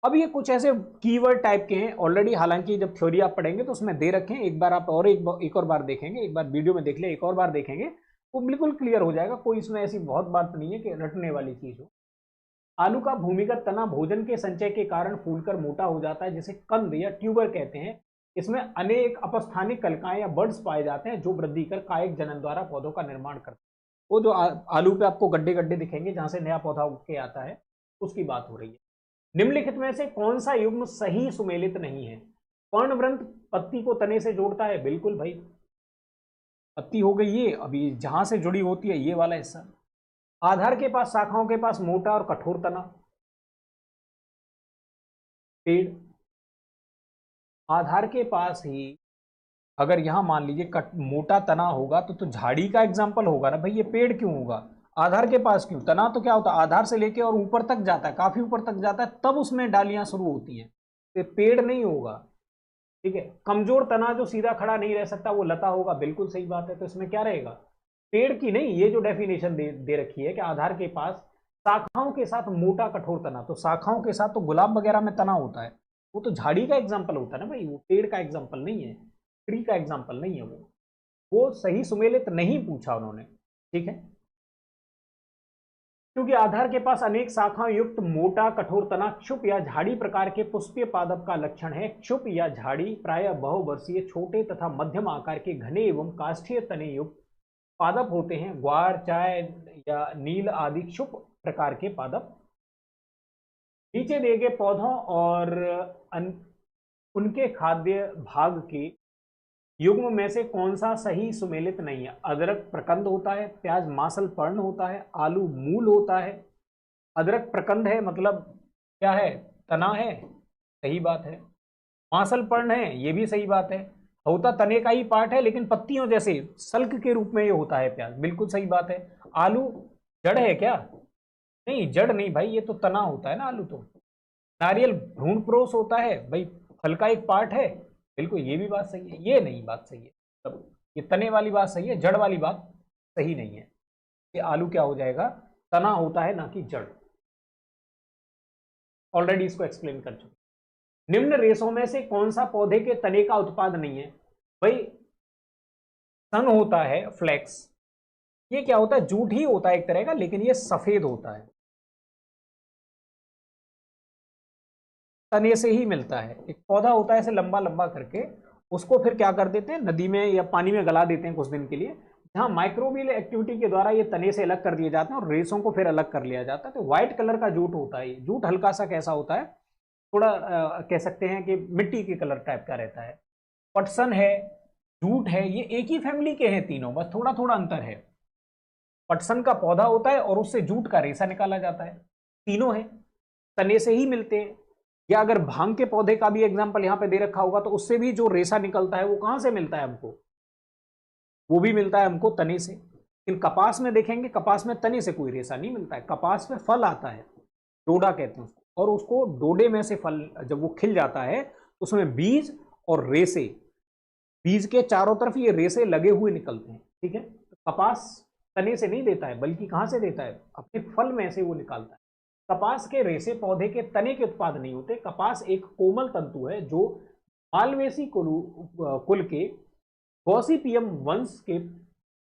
अब ये कुछ ऐसे कीवर्ड टाइप के हैं ऑलरेडी, हालांकि जब थ्योरी आप पढ़ेंगे तो उसमें दे रखे हैं। एक बार आप और एक और बार देखेंगे, एक बार वीडियो में देख ले, एक और बार देखेंगे, वो बिल्कुल क्लियर हो जाएगा। कोई इसमें ऐसी बहुत बात नहीं है कि रटने वाली चीज हो। आलू का भूमिगत तना भोजन के संचय के कारण फूलकर मोटा हो जाता है, जिसे कंद या ट्यूबर कहते हैं। इसमें अनेक अपस्थानिक कलिकाएं या बर्ड्स पाए जाते हैं जो वृद्धि कर कायिक जनन द्वारा पौधों का निर्माण करते हैं। वो जो आलू पे आपको गड्ढे गड्ढे दिखेंगे जहां से नया पौधा उग के आता है, उसकी बात हो रही है। निम्नलिखित में से कौन सा युग्म सही सुमेलित नहीं है? पर्णवृंत पत्ती को तने से जोड़ता है। बिल्कुल भाई, पत्ती हो गई ये, अभी जहां से जुड़ी होती है ये वाला हिस्सा। आधार के पास शाखाओं के पास मोटा और कठोर तना। पेड़ आधार के पास ही अगर यहां मान लीजिए मोटा तना होगा तो झाड़ी का एग्जाम्पल होगा ना भाई। ये पेड़ क्यों होगा? आधार के पास क्यों? तना तो क्या होता है, आधार से लेके और ऊपर तक जाता है, काफी ऊपर तक जाता है, तब उसमें डालियां शुरू होती हैं। तो पेड़ नहीं होगा। ठीक है। कमजोर तना जो सीधा खड़ा नहीं रह सकता वो लता होगा। बिल्कुल सही बात है। तो इसमें क्या रहेगा? पेड़ की नहीं, ये जो डेफिनेशन दे रखी है कि आधार के पास शाखाओं के साथ मोटा कठोर तना, तो शाखाओं के साथ तो गुलाब वगैरह में तना होता है, वो तो झाड़ी का एग्जाम्पल होता है ना भाई, वो पेड़ का एग्जाम्पल नहीं है, ट्री का एग्जाम्पल नहीं है। वो सही सुमेलित नहीं पूछा उन्होंने। ठीक है। क्योंकि आधार के पास अनेक शाखाओं युक्त मोटा कठोर तना क्षुप या झाड़ी प्रकार के पुष्पीय पादप का लक्षण है। क्षुप या झाड़ी प्रायः बहुवर्षीय छोटे तथा मध्यम आकार के घने एवं काष्ठीय तने युक्त पादप होते हैं। ग्वार, चाय या नील आदि क्षुप प्रकार के पादप। नीचे दिए गए पौधों और उनके खाद्य भाग के युग्म में से कौन सा सही सुमेलित नहीं है? अदरक प्रकंद होता है, प्याज मासल पर्ण होता है, आलू मूल होता है। अदरक प्रकंद है मतलब क्या है? तना है, सही बात है। मासल पर्ण है, ये भी सही बात है। होता तने का ही पार्ट है लेकिन पत्तियों जैसे सल्क के रूप में ये होता है प्याज, बिल्कुल सही बात है। आलू जड़ है क्या? नहीं, जड़ नहीं भाई, ये तो तना होता है ना आलू तो। नारियल भ्रूण प्रोस होता है भाई, फल का एक पार्ट है। बिल्कुल, ये भी बात सही है। ये नहीं बात सही है, तब ये तने वाली बात सही है, जड़ वाली बात सही नहीं है। ये आलू क्या हो जाएगा? तना होता है ना कि जड़। ऑलरेडी इसको एक्सप्लेन कर चुके। निम्न रेशों में से कौन सा पौधे के तने का उत्पाद नहीं है? भाई सन होता है, फ्लेक्स, ये क्या होता है? जूट ही होता है एक तरह का, लेकिन ये सफेद होता है, तने से ही मिलता है। एक पौधा होता है ऐसे लंबा लंबा करके, उसको फिर क्या कर देते हैं, नदी में या पानी में गला देते हैं कुछ दिन के लिए, जहां माइक्रोबियल एक्टिविटी के द्वारा ये तने से अलग कर दिए जाते हैं और रेशों को फिर अलग कर लिया जाता है। तो व्हाइट कलर का जूट होता है। जूट हल्का सा कैसा होता है, थोड़ा कह सकते हैं कि मिट्टी के कलर टाइप का रहता है। पटसन है, जूट है, ये एक ही फैमिली के हैं तीनों, बस थोड़ा थोड़ा अंतर है। पटसन का पौधा होता है और उससे जूट का रेशा निकाला जाता है। तीनों है, तने से ही मिलते हैं। या अगर भांग के पौधे का भी एग्जाम्पल यहां पे दे रखा होगा तो उससे भी जो रेशा निकलता है वो कहां से मिलता है हमको? वो भी मिलता है हमको तने से। लेकिन कपास में देखेंगे, कपास में तने से कोई रेशा नहीं मिलता है। कपास में फल आता है, डोडा कहते हैं उसको, और उसको डोडे में से फल जब वो खिल जाता है तो उसमें बीज और रेशे, बीज के चारों तरफ ये रेशे लगे हुए निकलते हैं। ठीक है। तो कपास तने से नहीं देता है, बल्कि कहां से देता है? अपने फल में से वो निकालता है। कपास के रेशे पौधे के तने के उत्पाद नहीं होते। कपास एक कोमल तंतु है जो मालवेसी कुल के गॉसिपियम वंश के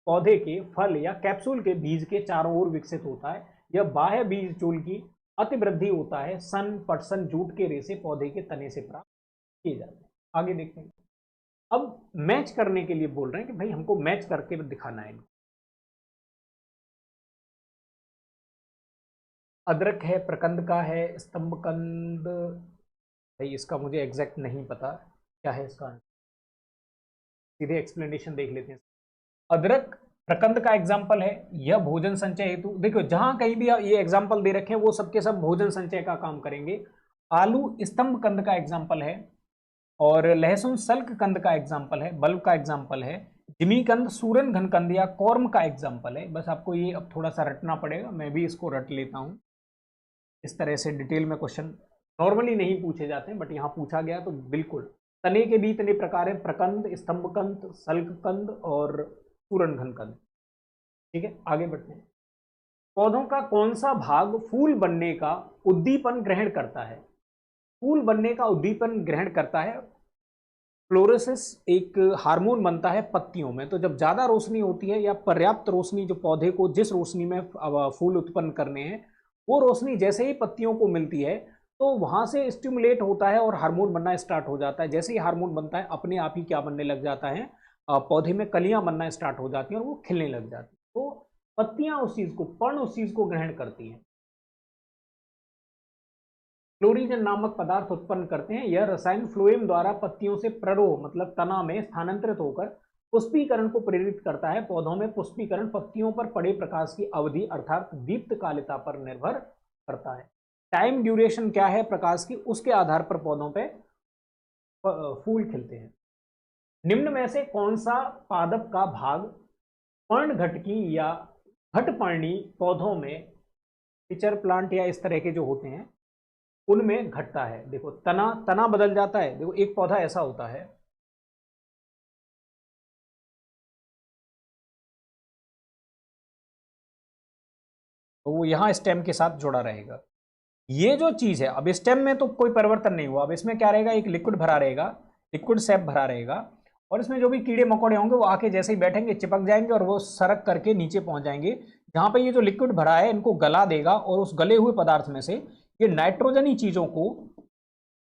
पौधे के फल या कैप्सूल के बीज के चारों ओर विकसित होता है। यह बाह्य बीज चूल की अतिवृद्धि होता है। सन, पटसन, जूट के रेशे पौधे के तने से प्राप्त किए जाते हैं। आगे देखते हैं। अब मैच करने के लिए बोल रहे हैं कि भाई हमको मैच करके दिखाना है। अदरक है, प्रकंद का है, स्तंभकंद, भाई इसका मुझे एग्जैक्ट नहीं पता क्या है इसका, सीधे एक्सप्लेनेशन देख लेते हैं। अदरक प्रकंद का एग्जाम्पल है। यह भोजन संचय हेतु, देखो जहां कहीं भी ये एग्जाम्पल दे रखे हैं वो सबके सब भोजन संचय का काम करेंगे। आलू स्तंभकंद का एग्जाम्पल है, और लहसुन सल्क कंद का एग्जाम्पल है, बल्ब का एग्जाम्पल है। जिमीकंद सूरन घनकंद या कॉर्म का एग्जाम्पल है। बस आपको ये अब थोड़ा सा रटना पड़ेगा, मैं भी इसको रट लेता हूँ। इस तरह से डिटेल में क्वेश्चन नॉर्मली नहीं पूछे जाते हैं, बट यहाँ पूछा गया तो बिल्कुल। तने के भी इतने प्रकार हैं, प्रकंद, स्तंभकंद, सल्ककंद और सूरन घनकंद। ठीक है, आगे बढ़ते हैं। पौधों का कौन सा भाग फूल बनने का उद्दीपन ग्रहण करता है? फूल बनने का उद्दीपन ग्रहण करता है। फ्लोरेसिस एक हार्मोन बनता है पत्तियों में। तो जब ज़्यादा रोशनी होती है या पर्याप्त रोशनी, जो पौधे को जिस रोशनी में फूल उत्पन्न करने हैं, वो रोशनी जैसे ही पत्तियों को मिलती है तो वहाँ से स्टिमुलेट होता है और हार्मोन बनना स्टार्ट हो जाता है। जैसे ही हार्मोन बनता है अपने आप ही क्या बनने लग जाता है, पौधे में कलियाँ बनना स्टार्ट हो जाती हैं और वो खिलने लग जाती हैं। तो पत्तियाँ उस चीज़ को, पर्ण उस चीज़ को ग्रहण करती हैं। फ्लोरीजन नामक पदार्थ उत्पन्न करते हैं। यह रसायन फ्लोएम द्वारा पत्तियों से प्ररोह मतलब तना में स्थानांतरित होकर पुष्पीकरण को प्रेरित करता है। पौधों में पुष्पीकरण पत्तियों पर पड़े प्रकाश की अवधि अर्थात दीप्तकालिता पर निर्भर करता है। टाइम ड्यूरेशन क्या है प्रकाश की, उसके आधार पर पौधों पे फूल खिलते हैं। निम्न में से कौन सा पादप का भाग पर्णघटकी या घटपर्णी पौधों में, पिचर प्लांट या इस तरह के जो होते हैं उनमें घटता है? देखो तना, तना बदल जाता है। देखो एक पौधा ऐसा होता है, तो वो यहां स्टेम के साथ जुड़ा रहेगा। ये जो चीज है, अब स्टेम में तो कोई परिवर्तन नहीं हुआ। अब इसमें क्या रहेगा, एक लिक्विड भरा रहेगा, लिक्विड सेप भरा रहेगा, और इसमें जो भी कीड़े मकोड़े होंगे वो आके जैसे ही बैठेंगे चिपक जाएंगे और वो सरक करके नीचे पहुंच जाएंगे। जहां पे ये जो लिक्विड भरा है इनको गला देगा और उस गले हुए पदार्थ में से ये नाइट्रोजनी चीजों को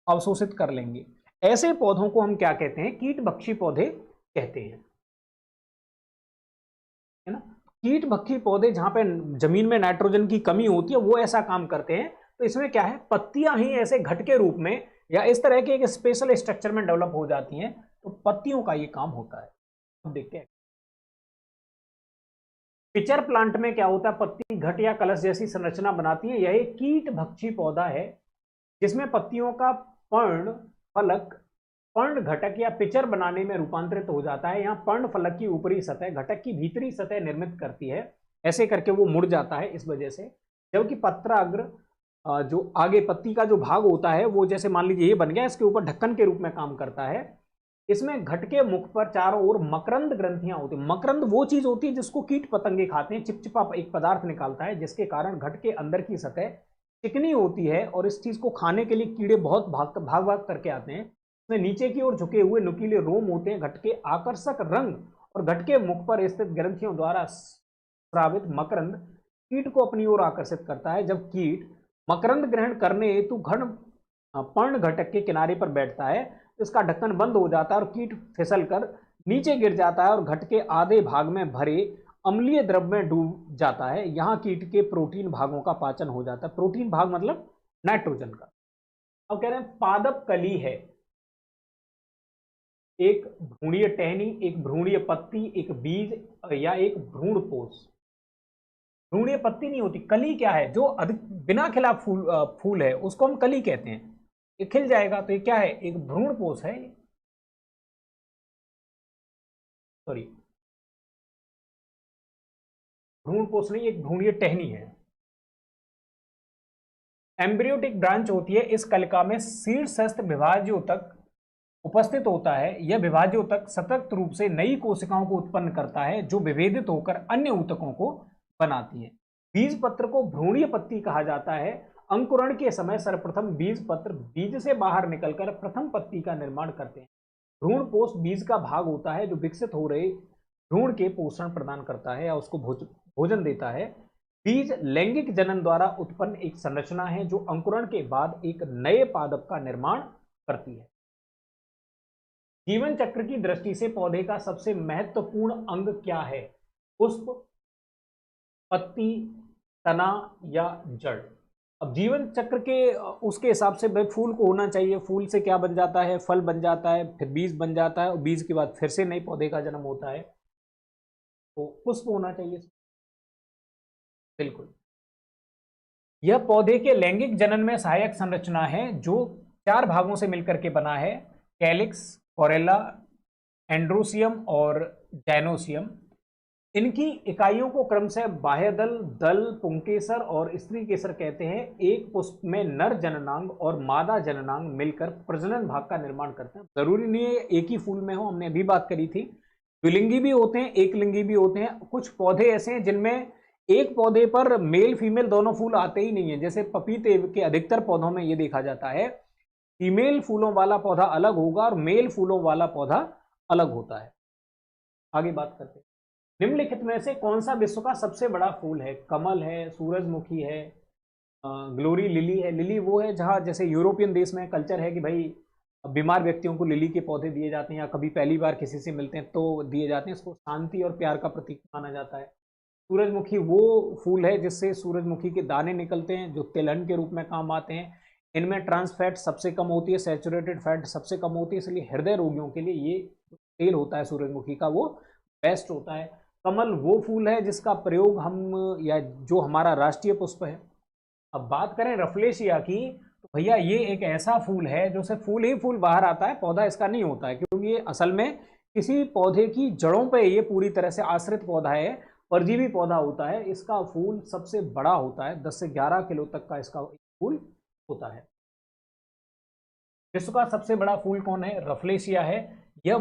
अवशोषित कर लेंगे। ऐसे पौधों को हम क्या कहते हैं, कीटभक्षी पौधे कहते हैं, है ना। कीटभक्षी पौधे जहां पे जमीन में नाइट्रोजन की कमी होती है वो ऐसा काम करते हैं। तो इसमें क्या है, पत्तियां ही ऐसे घट के रूप में या इस तरह के एक स्पेशल स्ट्रक्चर में डेवलप हो जाती हैं, तो पत्तियों का ये काम होता है। अब देखते हैं पिचर प्लांट में क्या होता है। पत्ती घट या कलश जैसी संरचना बनाती है। यह एक कीटभक्षी पौधा है जिसमें पत्तियों का पर्ण फलक पर्ण घटक या पिचर बनाने में रूपांतरित हो जाता है। यहाँ पर्ण फलक की ऊपरी सतह घटक की भीतरी सतह निर्मित करती है, ऐसे करके वो मुड़ जाता है इस वजह से। जबकि पत्राग्र जो आगे पत्ती का जो भाग होता है वो जैसे मान लीजिए ये बन गया, इसके ऊपर ढक्कन के रूप में काम करता है। इसमें घट के मुख पर चारों ओर मकरंद ग्रंथियां होती हैं। मकरंद वो चीज होती है जिसको कीट पतंगे खाते हैं। चिपचिपा एक पदार्थ निकालता है जिसके कारण घट के अंदर की सतह चिकनी होती है और इस चीज को खाने के लिए कीड़े बहुत भाग भाग करके आते हैं। इसमें नीचे की ओर झुके हुए नुकीले रोम होते हैं। घट के आकर्षक रंग और घट के मुख पर स्थित ग्रंथियों द्वारा स्रावित मकरंद कीट को अपनी ओर आकर्षित करता है। जब कीट मकरंद ग्रहण करने हेतु घन पर्ण घटक के किनारे पर बैठता है, इसका ढक्कन बंद हो जाता है और कीट फिसल कर नीचे गिर जाता है और घट के आधे भाग में भरे अम्लीय द्रव में डूब जाता है। यहाँ कीट के प्रोटीन भागों का पाचन हो जाता है। प्रोटीन भाग मतलब नाइट्रोजन का। अब कह रहे हैं पादप कली है, एक भ्रूणीय टहनी, एक भ्रूणीय पत्ती, एक बीज या एक भ्रूणपोष। भ्रूणीय पत्ती नहीं होती, कली क्या है, जो बिना खिला फूल है उसको हम कली कहते हैं। ये खिल जाएगा तो ये क्या है, एक भ्रूणपोष है। सॉरी, भ्रूणपोष नहीं, एक भ्रूणीय टहनी है। एम्ब्रियोटिक ब्रांच होती है। इस कलिका में शीर्षस्थ विभाज्य ऊतक उपस्थित होता है। यह विभाज्य ऊतक सतत रूप से नई कोशिकाओं को उत्पन्न करता है जो विभेदित होकर अन्य ऊतकों को बनाती है। बीज पत्र को भ्रूणीय पत्ती कहा जाता है। अंकुरण के समय सर्वप्रथम बीज पत्र बीज से बाहर निकलकर प्रथम पत्ती का निर्माण करते हैं। भ्रूण पोष बीज का भाग होता है जो विकसित हो रहे भ्रूण के पोषण प्रदान करता है या उसको भोजन देता है। बीज लैंगिक जनन द्वारा उत्पन्न एक संरचना है जो अंकुरण के बाद एक नए पादप का निर्माण करती है। जीवन चक्र की दृष्टि से पौधे का सबसे महत्वपूर्ण अंग क्या है? पुष्प, पत्ती, तना या जड़? अब जीवन चक्र के उसके हिसाब से भाई फूल को होना चाहिए, फूल से क्या बन जाता है, फल बन जाता है, फिर बीज बन जाता है और बीज के बाद फिर से नए पौधे का जन्म होता है, तो पुष्प होना चाहिए। बिल्कुल, यह पौधे के लैंगिक जनन में सहायक संरचना है जो 4 भागों से मिलकर के बना है, कैलिक्स, कोरेला, एंड्रोसियम और जाइनोसियम। इनकी इकाइयों को क्रमशः बाह्यदल, दल, पुंकेसर और स्त्री केसर कहते हैं। एक पुष्प में नर जननांग और मादा जननांग मिलकर प्रजनन भाग का निर्माण करते हैं। जरूरी नहीं है एक ही फूल में हो, हमने अभी बात करी थी, द्विलिंगी भी होते हैं, एक लिंगी भी होते हैं। कुछ पौधे ऐसे हैं जिनमें एक पौधे पर मेल फीमेल दोनों फूल आते ही नहीं है, जैसे पपीते के अधिकतर पौधों में यह देखा जाता है फीमेल फूलों वाला पौधा अलग होगा और मेल फूलों वाला पौधा अलग होता है। आगे बात करते हैं, निम्नलिखित में से कौन सा विश्व का सबसे बड़ा फूल है? कमल है, सूरजमुखी है, ग्लोरी लिली है। लिली वो है जहाँ जैसे यूरोपियन देश में कल्चर है कि भाई बीमार व्यक्तियों को लिली के पौधे दिए जाते हैं या कभी पहली बार किसी से मिलते हैं तो दिए जाते हैं, इसको शांति और प्यार का प्रतीक माना जाता है। सूरजमुखी वो फूल है जिससे सूरजमुखी के दाने निकलते हैं जो तिलहन के रूप में काम आते हैं। इनमें ट्रांस फैट सबसे कम होती है, सैचुरेटेड फैट सबसे कम होती है, इसलिए हृदय रोगियों के लिए ये तेल होता है सूरजमुखी का वो बेस्ट होता है। कमल वो फूल है जिसका प्रयोग हम या जो हमारा राष्ट्रीय पुष्प है। अब बात करें रफलेशिया की, तो भैया ये एक ऐसा फूल है जो सिर्फ फूल ही फूल बाहर आता है, पौधा इसका नहीं होता है, क्योंकि ये असल में किसी पौधे की जड़ों पे ये पूरी तरह से आश्रित पौधा है, परजीवी पौधा होता है। इसका फूल सबसे बड़ा होता है, 10 से 11 किलो तक का इसका फूल होता है। विश्व का सबसे बड़ा फूल कौन है? रफलेशिया है। यह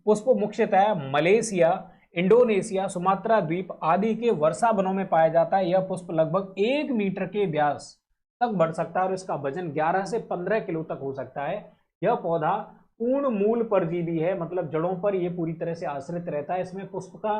पुष्प मुख्यतः मलेशिया, इंडोनेशिया, सुमात्रा द्वीप आदि के वर्षा वनों में पाया जाता है। यह पुष्प लगभग 1 मीटर के व्यास तक बढ़ सकता है और इसका वजन 11 से 15 किलो तक हो सकता है। यह पौधा पूर्ण मूल परजीवी है, मतलब जड़ों पर यह पूरी तरह से आश्रित रहता है। इसमें पुष्प का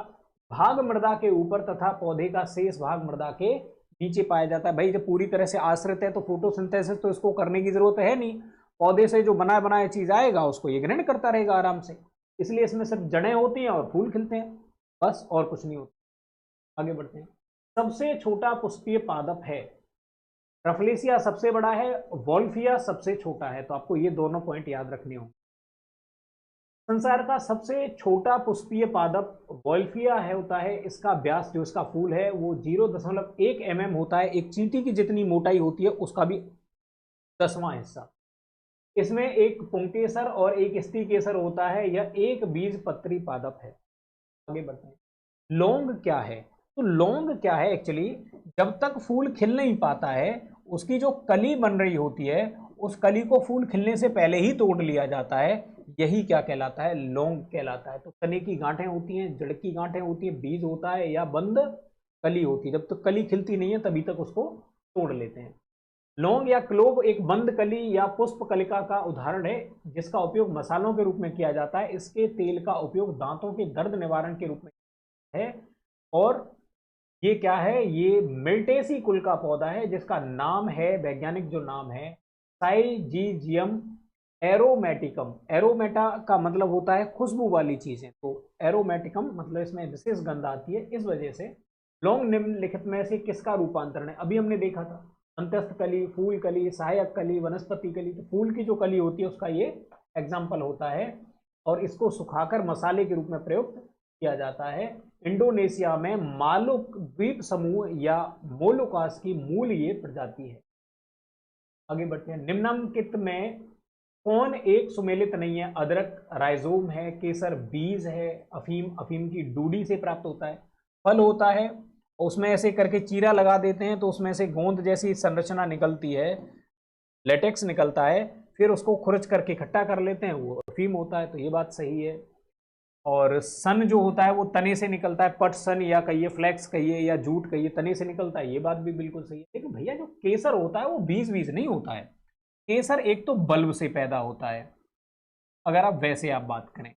भाग मृदा के ऊपर तथा पौधे का शेष भाग मृदा के नीचे पाया जाता है। भाई जब पूरी तरह से आश्रित है तो फोटोसिंथेसिस तो इसको करने की जरूरत है नहीं, पौधे से जो बना बनाया चीज आएगा उसको ये ग्रहण करता रहेगा आराम से, इसलिए इसमें सिर्फ जड़ें होती हैं और फूल खिलते हैं, बस और कुछ नहीं होता। आगे बढ़ते हैं, सबसे छोटा पुष्पीय पादप है? रफलेशिया सबसे बड़ा है, वोल्फिया सबसे छोटा है, तो आपको ये दोनों पॉइंट याद रखने होंगे। संसार का सबसे छोटा पुष्पीय पादप वोल्फिया है होता है। इसका व्यास जो इसका फूल है वो 0.1 mm होता है, एक चींटी की जितनी मोटाई होती है उसका भी 10वां हिस्सा। इसमें एक पुंकेसर और एक स्त्रीकेसर होता है। यह एक बीज पत्री पादप है। आगे बढ़ते हैं, लौंग क्या है? तो लौंग क्या है एक्चुअली, जब तक फूल खिल नहीं पाता है उसकी जो कली बन रही होती है उस कली को फूल खिलने से पहले ही तोड़ लिया जाता है, यही क्या कहलाता है? लौंग कहलाता है। तो तने की गांठें होती हैं, जड़ की गांठें होती हैं, बीज होता है या बंद कली होती है, जब तक कली खिलती नहीं है तभी तक उसको तोड़ लेते हैं। लौंग या क्लोव एक बंद कली या पुष्प कलिका का उदाहरण है जिसका उपयोग मसालों के रूप में किया जाता है। इसके तेल का उपयोग दांतों के दर्द निवारण के रूप में है। और ये क्या है? ये मिल्टेसी कुल का पौधा है जिसका नाम है, वैज्ञानिक जो नाम है, साइजीजियम एरोमेटिकम। एरोमेटा का मतलब होता है खुशबू वाली चीजें, तो एरोमेटिकम मतलब इसमें विशेष गंध आती है। इस वजह से लौंग निम्नलिखित में से किसका रूपांतरण है? अभी हमने देखा था अंतस्थ कली, फूल कली, सहायक कली, वनस्पति कली। तो फूल की जो कली होती है उसका ये एग्जाम्पल होता है और इसको सुखाकर मसाले के रूप में प्रयुक्त किया जाता है। इंडोनेशिया में मालुक द्वीप समूह या मोलुकास की मूल ये प्रजाति है। आगे बढ़ते हैं, निम्नलिखित में कौन एक सुमेलित नहीं है? अदरक राइजोम है, केसर बीज है, अफीम अफीम की डूडी से प्राप्त होता है, फल होता है, उसमें ऐसे करके चीरा लगा देते हैं तो उसमें से गोंद जैसी संरचना निकलती है, लेटेक्स निकलता है, फिर उसको खुरच करके इकट्ठा कर लेते हैं, वो अफीम होता है। तो ये बात सही है। और सन जो होता है वो तने से निकलता है, पट सन या कहिए फ्लैक्स कहिए या जूट कहिए, तने से निकलता है, ये बात भी बिल्कुल सही है। लेकिन भैया जो केसर होता है वो बीज बीज नहीं होता है। केसर एक तो बल्ब से पैदा होता है, अगर आप वैसे आप बात करें,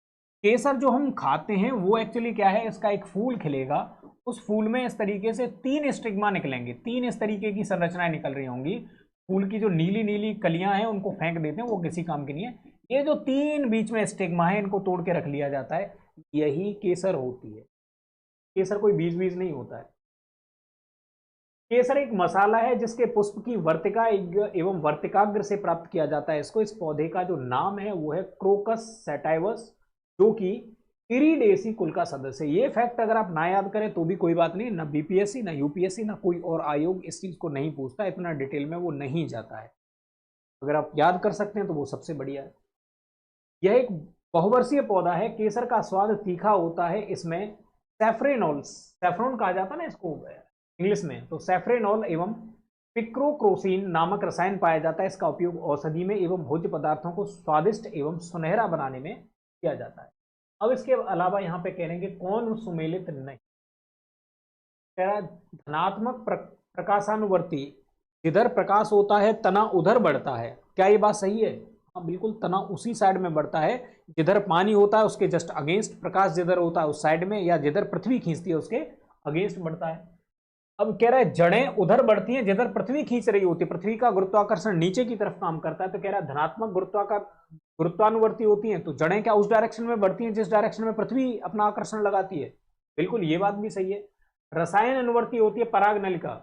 केसर जो हम खाते हैं वो एक्चुअली क्या है, इसका एक फूल खिलेगा, उस फूल में इस तरीके से 3 स्टिग्मा निकलेंगे, 3 इस तरीके की संरचनाएं निकल रही होंगी। फूल की जो नीली नीली कलियां हैं उनको फेंक देते हैं, वो किसी काम की नहीं है। ये जो 3 बीच में स्टिग्मा है इनको तोड़ के रख लिया जाता है, यही केसर होती है। केसर कोई बीज बीज नहीं होता है। केसर एक मसाला है जिसके पुष्प की वर्तिका एवं वर्तिकाग्र से प्राप्त किया जाता है इसको। इस पौधे का जो नाम है वो है क्रोकस सैटाइवस, जो कि इरिडेसी कुल का सदस्य है। ये फैक्ट अगर आप ना याद करें तो भी कोई बात नहीं, ना बीपीएससी ना यूपीएससी ना कोई और आयोग इस चीज को नहीं पूछता, इतना डिटेल में वो नहीं जाता है। अगर आप याद कर सकते हैं तो वो सबसे बढ़िया है। यह एक बहुवर्षीय पौधा है। केसर का स्वाद तीखा होता है। इसमें सैफ्रेनॉल, सैफ्रॉन कहा जाता है ना इसको इंग्लिश में, तो सैफ्रेनॉल एवं पिक्रोक्रोसिन नामक रसायन पाया जाता है। इसका उपयोग औषधि में एवं भोज्य पदार्थों को स्वादिष्ट एवं सुनहरा बनाने में किया जाता है। अब इसके अलावा यहाँ पे कह लेंगे कौन सुमेलित नहीं, धनात्मक प्रकाशानुवर्ती, जिधर प्रकाश होता है तना उधर बढ़ता है। क्या ये बात सही है? हाँ बिल्कुल, तना उसी साइड में बढ़ता है जिधर पानी होता है उसके जस्ट अगेंस्ट, प्रकाश जिधर होता है उस साइड में, या जिधर पृथ्वी खींचती है उसके अगेंस्ट बढ़ता है। अब कह रहा है जड़ें उधर बढ़ती हैं जिधर पृथ्वी खींच रही होती है, पृथ्वी का गुरुत्वाकर्षण नीचे की तरफ काम करता है, तो कह रहा है धनात्मक गुरुत्वानुवर्ती होती हैं, तो जड़ें क्या उस डायरेक्शन में बढ़ती हैं जिस डायरेक्शन में पृथ्वी अपना आकर्षण लगाती है। बिल्कुल ये बात भी सही है। रसायन अनुवर्ती होती है पराग नलिका,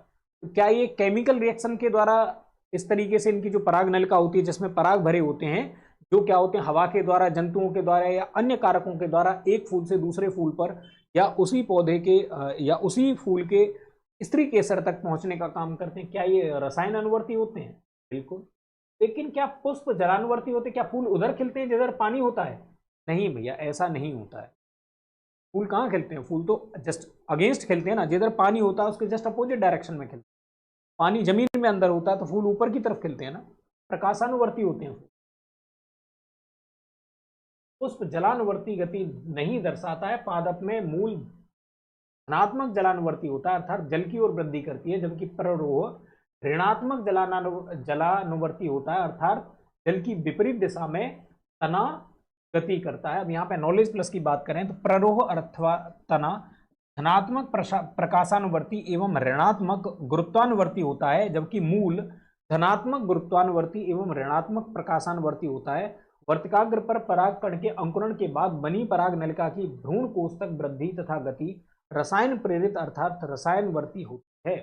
तो क्या ये केमिकल रिएक्शन के द्वारा इस तरीके से इनकी जो पराग नलिका होती है जिसमें पराग भरे होते हैं, जो क्या होते हैं हवा के द्वारा, जंतुओं के द्वारा या अन्य कारकों के द्वारा एक फूल से दूसरे फूल पर या उसी पौधे के या उसी फूल के स्त्री केसर तक पहुंचने का काम करते हैं। क्या ये रसायन अनुवर्ती होते हैं? बिल्कुल। लेकिन क्या पुष्प जलानुवर्ती होते हैं? क्या फूल उधर खिलते हैं जिधर पानी होता है? नहीं भैया, ऐसा नहीं होता है। फूल कहाँ खिलते हैं? फूल तो जस्ट अगेंस्ट खिलते हैं ना, जिधर पानी होता है उसके जस्ट अपोजिट डायरेक्शन में खिलते हैं। पानी जमीन में अंदर होता है तो फूल ऊपर की तरफ खिलते हैं ना, प्रकाशानुवर्ती होते हैं। पुष्प जलानुवर्ती गति नहीं दर्शाता है। पादप में मूल धनात्मक जलानुवर्ती होता है, अर्थात जल की ओर वृद्धि करती है, जबकि प्ररोह ऋणात्मक जलानुवर्ती होता है, अर्थात जल की विपरीत दिशा में तना गति करता है। अब यहाँ पे नॉलेज प्लस की बात करें तो प्ररोह अथवा तना धनात्मक प्रकाशानुवर्ती एवं ऋणात्मक गुरुत्वानुवर्ती होता है, जबकि मूल धनात्मक गुरुत्वानुवर्ती एवं ऋणात्मक प्रकाशानुवर्ती होता है। वर्तिकाग्र पर पराग कण के अंकुरण के बाद बनी पराग नलिका की भ्रूण कोष तक वृद्धि तथा गति रसायन प्रेरित अर्थात रसायनवर्ती होती है।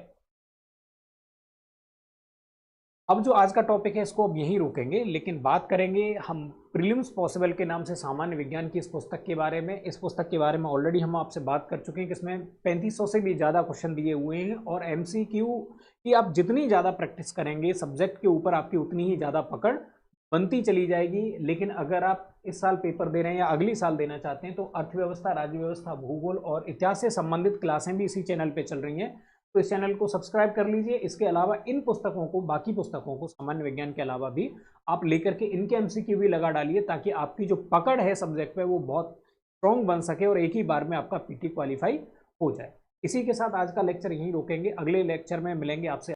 अब जो आज का टॉपिक है इसको अब यहीं रोकेंगे, लेकिन बात करेंगे हम प्रीलिम्स पॉसिबल के नाम से सामान्य विज्ञान की इस पुस्तक के बारे में। इस पुस्तक के बारे में ऑलरेडी हम आपसे बात कर चुके हैं कि इसमें 3500 से भी ज़्यादा क्वेश्चन दिए हुए हैं, और एमसीक्यू की आप जितनी ज़्यादा प्रैक्टिस करेंगे सब्जेक्ट के ऊपर आपकी उतनी ही ज़्यादा पकड़ बनती चली जाएगी। लेकिन अगर आप इस साल पेपर दे रहे हैं या अगली साल देना चाहते हैं तो अर्थव्यवस्था, राज्य व्यवस्था, भूगोल और इतिहास से संबंधित क्लासें भी इसी चैनल पे चल रही हैं, तो इस चैनल को सब्सक्राइब कर लीजिए। इसके अलावा इन पुस्तकों को, बाकी पुस्तकों को सामान्य विज्ञान के अलावा भी आप लेकर के इनके एमसीक्यू भी लगा डालिए, ताकि आपकी जो पकड़ है सब्जेक्ट पे वो बहुत स्ट्रॉन्ग बन सके और एक ही बार में आपका पीटी क्वालिफाई हो जाए। इसी के साथ आज का लेक्चर यहीं रोकेंगे। अगले लेक्चर में मिलेंगे आपसे।